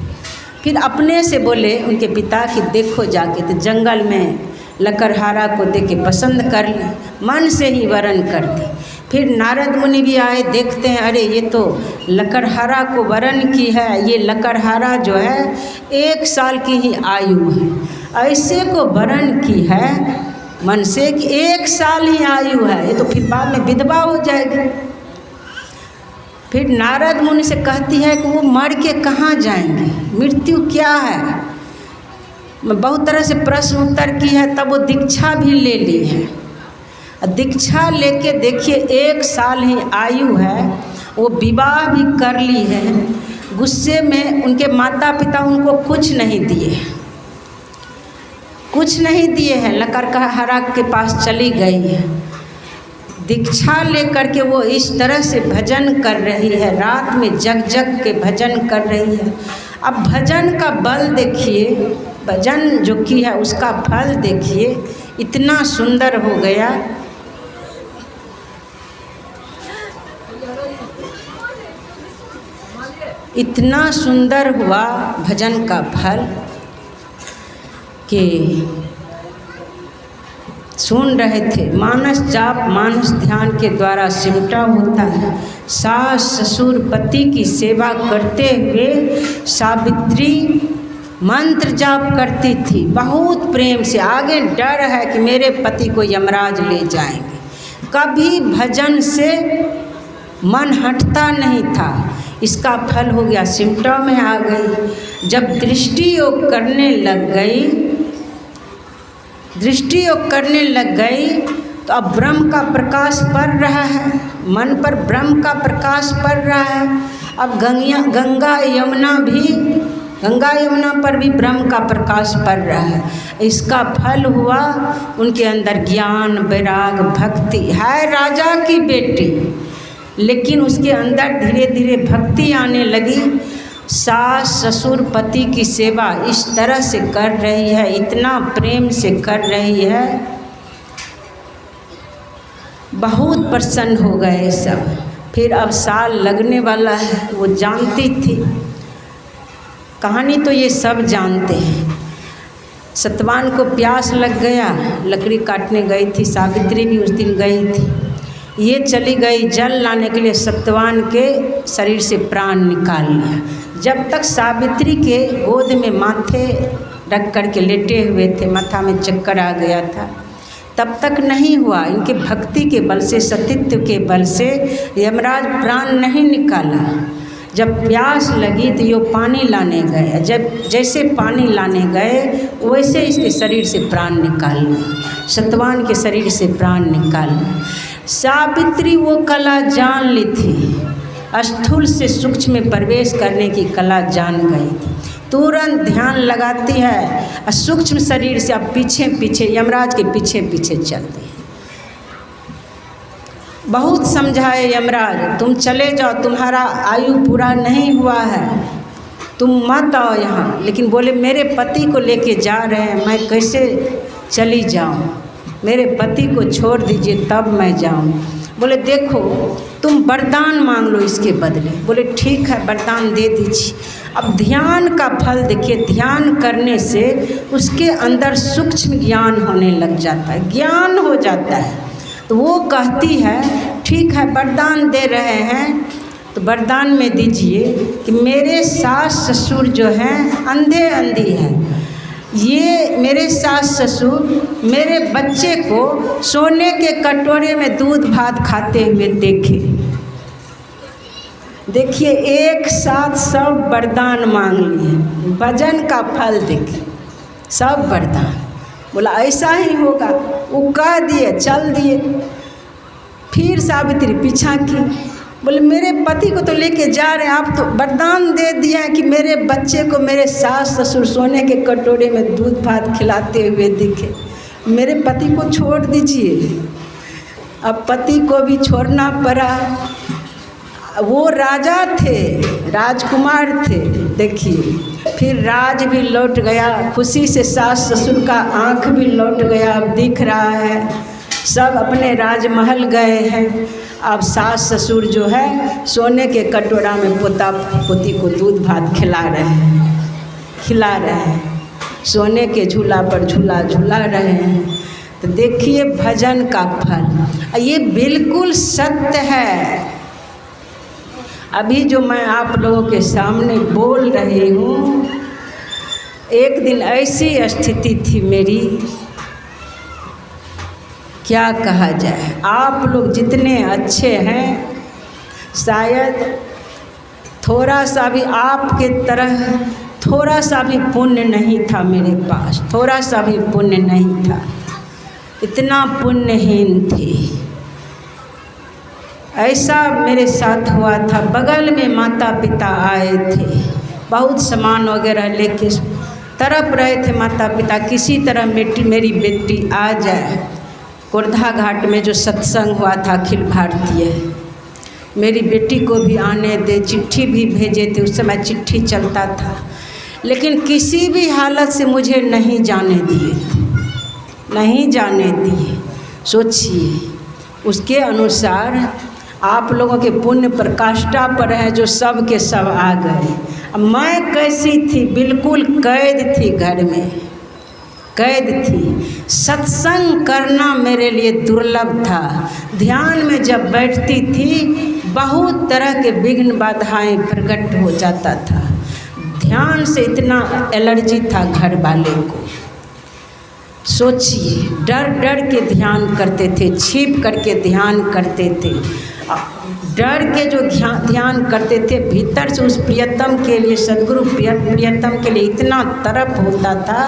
[SPEAKER 1] फिर अपने से बोले उनके पिता कि देखो जाके, तो जंगल में लकड़हारा को देख के पसंद कर ली, मन से ही वरण कर दी। फिर नारद मुनि भी आए, देखते हैं अरे ये तो लकड़हारा को वरण की है, ये लकड़हारा जो है 1 साल की ही आयु है, ऐसे को वरण की है मन से कि 1 साल ही आयु है, ये तो फिर बाद में विधवा हो जाएगी। फिर नारद मुनि से कहती है कि वो मर के कहाँ जाएंगे, मृत्यु क्या है। बहुत तरह से प्रश्न उत्तर की है, तब वो दीक्षा भी ले ली है। दीक्षा लेके देखिए 1 साल ही आयु है, वो विवाह भी कर ली है। गुस्से में उनके माता पिता उनको कुछ नहीं दिए, कुछ नहीं दिए हैं, लकड़हारा के पास चली गई है। दीक्षा लेकर के वो इस तरह से भजन कर रही है, रात में जग जग के भजन कर रही है। अब भजन का बल देखिए, भजन जो की है उसका फल देखिए, इतना सुंदर हो गया। इतना सुंदर हुआ भजन का फल कि सुन रहे थे। मानस जाप मानस ध्यान के द्वारा सिमटा होता है। सास ससुर पति की सेवा करते हुए सावित्री मंत्र जाप करती थी बहुत प्रेम से। आगे डर है कि मेरे पति को यमराज ले जाएंगे, कभी भजन से मन हटता नहीं था। इसका फल हो गया, सिमटा में आ गई। जब दृष्टि योग करने लग गई, दृष्टि योग करने लग गई तो अब ब्रह्म का प्रकाश पड़ रहा है, मन पर ब्रह्म का प्रकाश पड़ रहा है। अब गंगा यमुना पर भी ब्रह्म का प्रकाश पड़ रहा है। इसका फल हुआ उनके अंदर ज्ञान वैराग भक्ति है। राजा की बेटी, लेकिन उसके अंदर धीरे धीरे भक्ति आने लगी। सास ससुर पति की सेवा इस तरह से कर रही है, इतना प्रेम से कर रही है, बहुत प्रसन्न हो गए सब। फिर अब साल लगने वाला है, वो जानती थी कहानी, तो ये सब जानते हैं। सतवान को प्यास लग गया, लकड़ी काटने गई थी, सावित्री भी उस दिन गई थी। ये चली गई जल लाने के लिए, सतवान के शरीर से प्राण निकाल लिया। जब तक सावित्री के गोद में माथे रख कर के लेटे हुए थे, माथा में चक्कर आ गया था, तब तक नहीं हुआ। इनके भक्ति के बल से, सतीत्व के बल से यमराज प्राण नहीं निकाला। जब प्यास लगी तो ये पानी लाने गए, जब जैसे पानी लाने गए वैसे इसके शरीर से प्राण निकाल लिया, सतवान के शरीर से प्राण निकाल लिया। सावित्री वो कला जान ली थी, स्थूल से सूक्ष्म में प्रवेश करने की कला जान गई थी। तुरंत ध्यान लगाती है और सूक्ष्म शरीर से अब पीछे पीछे यमराज के पीछे पीछे चलती है। बहुत समझाए यमराज, तुम चले जाओ, तुम्हारा आयु पूरा नहीं हुआ है, तुम मत आओ यहाँ। लेकिन बोले मेरे पति को लेके जा रहे हैं, मैं कैसे चली जाऊँ, मेरे पति को छोड़ दीजिए तब मैं जाऊँ। बोले देखो तुम वरदान मांग लो इसके बदले। बोले ठीक है वरदान दे दीजिए। अब ध्यान का फल देखिए, ध्यान करने से उसके अंदर सूक्ष्म ज्ञान होने लग जाता है, ज्ञान हो जाता है। तो वो कहती है ठीक है वरदान दे रहे हैं, तो वरदान में दीजिए कि मेरे सास ससुर जो हैं अंधे अंधी हैं, ये मेरे सास ससुर मेरे बच्चे को सोने के कटोरे में दूध भात खाते हुए देखे। देखिए एक साथ सब वरदान मांग लिए, भजन का फल देखिए, सब वरदान। बोला ऐसा ही होगा, वो कह दिए चल दिए। फिर सावित्री पीछा की, बोले मेरे पति को तो लेके जा रहे हैं, आप तो वरदान दे दिए हैं कि मेरे बच्चे को मेरे सास ससुर सोने के कटोरे में दूध भात खिलाते हुए दिखे, मेरे पति को छोड़ दीजिए। अब पति को भी छोड़ना पड़ा। वो राजा थे, राजकुमार थे, देखिए फिर राज भी लौट गया, खुशी से सास ससुर का आँख भी लौट गया, अब दिख रहा है, सब अपने राजमहल गए हैं। अब सास ससुर जो है सोने के कटोरा में पोता पोती को दूध भात खिला रहे हैं, सोने के झूला पर झूला झूला रहे हैं। तो देखिए भजन का फल, ये बिल्कुल सत्य है। अभी जो मैं आप लोगों के सामने बोल रही हूँ, एक दिन ऐसी स्थिति थी मेरी, क्या कहा जाए। आप लोग जितने अच्छे हैं, शायद थोड़ा सा भी आपके तरह थोड़ा सा भी पुण्य नहीं था मेरे पास, थोड़ा सा भी पुण्य नहीं था, इतना पुण्यहीन थी। ऐसा मेरे साथ हुआ था, बगल में माता पिता आए थे, बहुत सामान वगैरह लेके तड़प रहे थे माता पिता, किसी तरह मेरी बेटी आ जाए। कुर्धा घाट में जो सत्संग हुआ था अखिल भारतीय, मेरी बेटी को भी आने दे, चिट्ठी भी भेजे थे, उस समय चिट्ठी चलता था, लेकिन किसी भी हालत से मुझे नहीं जाने दिए, नहीं जाने दिए। सोचिए उसके अनुसार आप लोगों के पुण्य प्रकाष्ठा पर है जो सब के सब आ गए। अब मैं कैसी थी, बिल्कुल कैद थी, घर में कैद थी। सत्संग करना मेरे लिए दुर्लभ था। ध्यान में जब बैठती थी बहुत तरह के विघ्न बाधाएं प्रकट हो जाता था। ध्यान से इतना एलर्जी था घर वाले को। सोचिए डर डर के ध्यान करते थे, छिप करके ध्यान करते थे, डर के जो ध्यान करते थे, भीतर से उस प्रियतम के लिए, सद्गुरु प्रियतम के लिए इतना तड़प होता था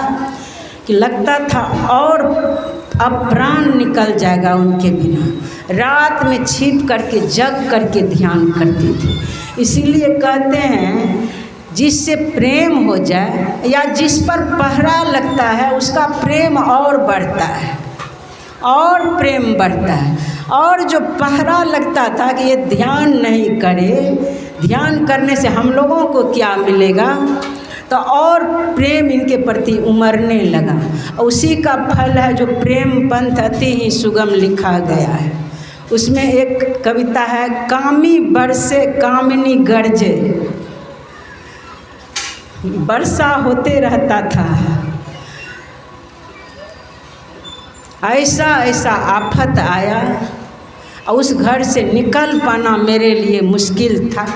[SPEAKER 1] कि लगता था और अब प्राण निकल जाएगा उनके बिना। रात में छिप करके जग करके ध्यान करती थी। इसीलिए कहते हैं जिससे प्रेम हो जाए या जिस पर पहरा लगता है उसका प्रेम और बढ़ता है, और प्रेम बढ़ता है। और जो पहरा लगता था कि ये ध्यान नहीं करे, ध्यान करने से हम लोगों को क्या मिलेगा, तो और प्रेम इनके प्रति उमड़ने लगा। उसी का फल है जो प्रेम पंथ अति ही सुगम लिखा गया है। उसमें एक कविता है, कामी बरसे कामिनी गरजे, वर्षा होते रहता था, ऐसा ऐसा आफत आया और उस घर से निकल पाना मेरे लिए मुश्किल था।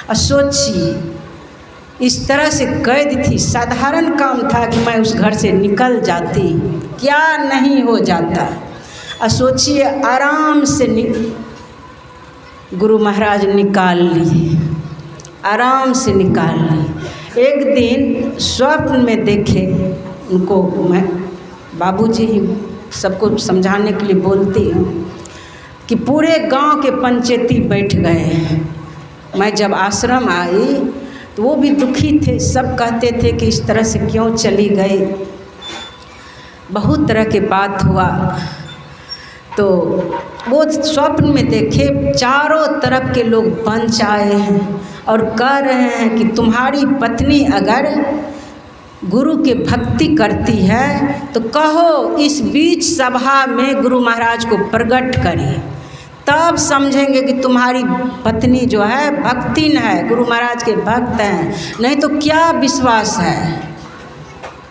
[SPEAKER 1] और सोचिए इस तरह से कैद थी, साधारण काम था कि मैं उस घर से निकल जाती, क्या नहीं हो जाता। और सोचिए आराम से गुरु महाराज निकाल लिए, आराम से निकाल लिए। एक दिन स्वप्न में देखे उनको, मैं बाबूजी ही सबको समझाने के लिए बोलती हूँ कि पूरे गांव के पंचायती बैठ गए हैं। मैं जब आश्रम आई तो तो वो भी दुखी थे। सब कहते थे कि इस तरह से क्यों चली गई। बहुत तरह के बात हुआ। तो वो स्वप्न में देखे चारों तरफ के लोग पंच आए हैं और कह रहे हैं कि तुम्हारी पत्नी अगर गुरु के भक्ति करती है तो कहो इस बीच सभा में गुरु महाराज को प्रकट करें, तब समझेंगे कि तुम्हारी पत्नी जो है भक्तिन है, गुरु महाराज के भक्त हैं। नहीं तो क्या विश्वास है,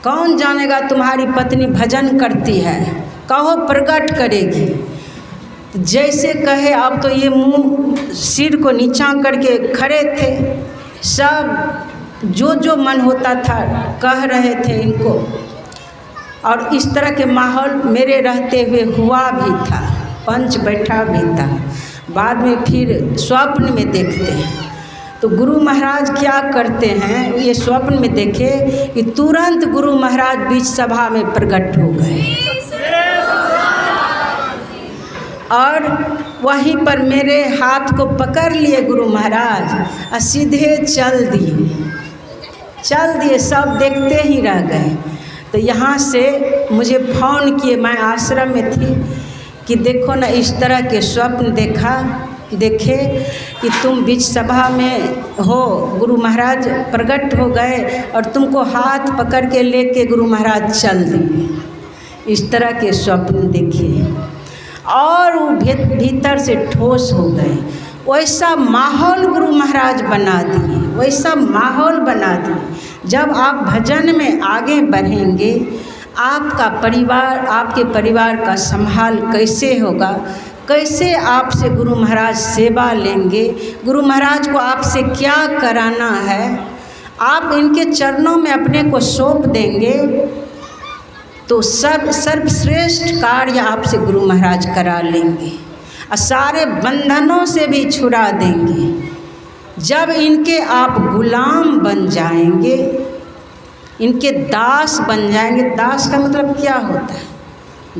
[SPEAKER 1] कौन जानेगा तुम्हारी पत्नी भजन करती है, कहो प्रकट करेगी। जैसे कहे, अब तो ये मुंह सिर को नीचा करके खड़े थे, सब जो मन होता था कह रहे थे इनको। और इस तरह के माहौल मेरे रहते हुए हुआ भी था, पंच बैठा भी था। बाद में फिर स्वप्न में देखते हैं तो गुरु महाराज क्या करते हैं, ये स्वप्न में देखे कि तुरंत गुरु महाराज बीच सभा में प्रकट हो गए और वहीं पर मेरे हाथ को पकड़ लिए गुरु महाराज और सीधे चल दिए। सब देखते ही रह गए। तो यहाँ से मुझे फ़ोन किए, मैं आश्रम में थी, कि देखो ना इस तरह के स्वप्न देखे कि तुम बीच सभा में हो, गुरु महाराज प्रकट हो गए और तुमको हाथ पकड़ के लेके गुरु महाराज चल दिए। इस तरह के स्वप्न देखिए और वो भीतर से ठोस हो गए। वैसा माहौल गुरु महाराज बना दिए, वैसा माहौल बना दिए। जब आप भजन में आगे बढ़ेंगे, आपका परिवार, आपके परिवार का संभाल कैसे होगा, कैसे आपसे गुरु महाराज सेवा लेंगे, गुरु महाराज को आपसे क्या कराना है, आप इनके चरणों में अपने को सौंप देंगे तो सर्वश्रेष्ठ कार्य आपसे गुरु महाराज करा लेंगे और सारे बंधनों से भी छुड़ा देंगे। जब इनके आप गुलाम बन जाएंगे, इनके दास बन जाएंगे। दास का मतलब क्या होता है?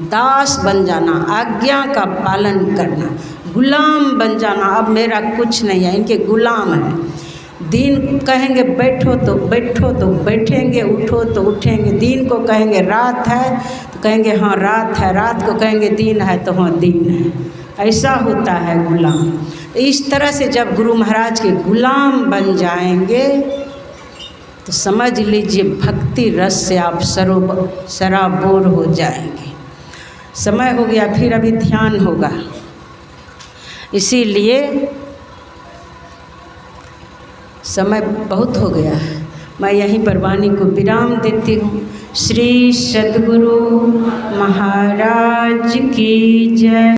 [SPEAKER 1] दास बन जाना, आज्ञा का पालन करना, गुलाम बन जाना। अब मेरा कुछ नहीं है, इनके गुलाम है। दिन कहेंगे बैठो तो बैठेंगे, उठो तो उठेंगे। दिन को कहेंगे रात है तो कहेंगे हाँ रात है, रात को कहेंगे दिन है तो हाँ दिन है। ऐसा होता है गुलाम। इस तरह से जब गुरु महाराज के गुलाम बन जाएंगे तो समझ लीजिए भक्ति रस से आप सराबोर हो जाएंगे। समय हो गया, फिर अभी ध्यान होगा, इसीलिए समय बहुत हो गया है। मैं यहीं पर वाणी को विराम देती हूँ। श्री सद्गुरु महाराज की जय।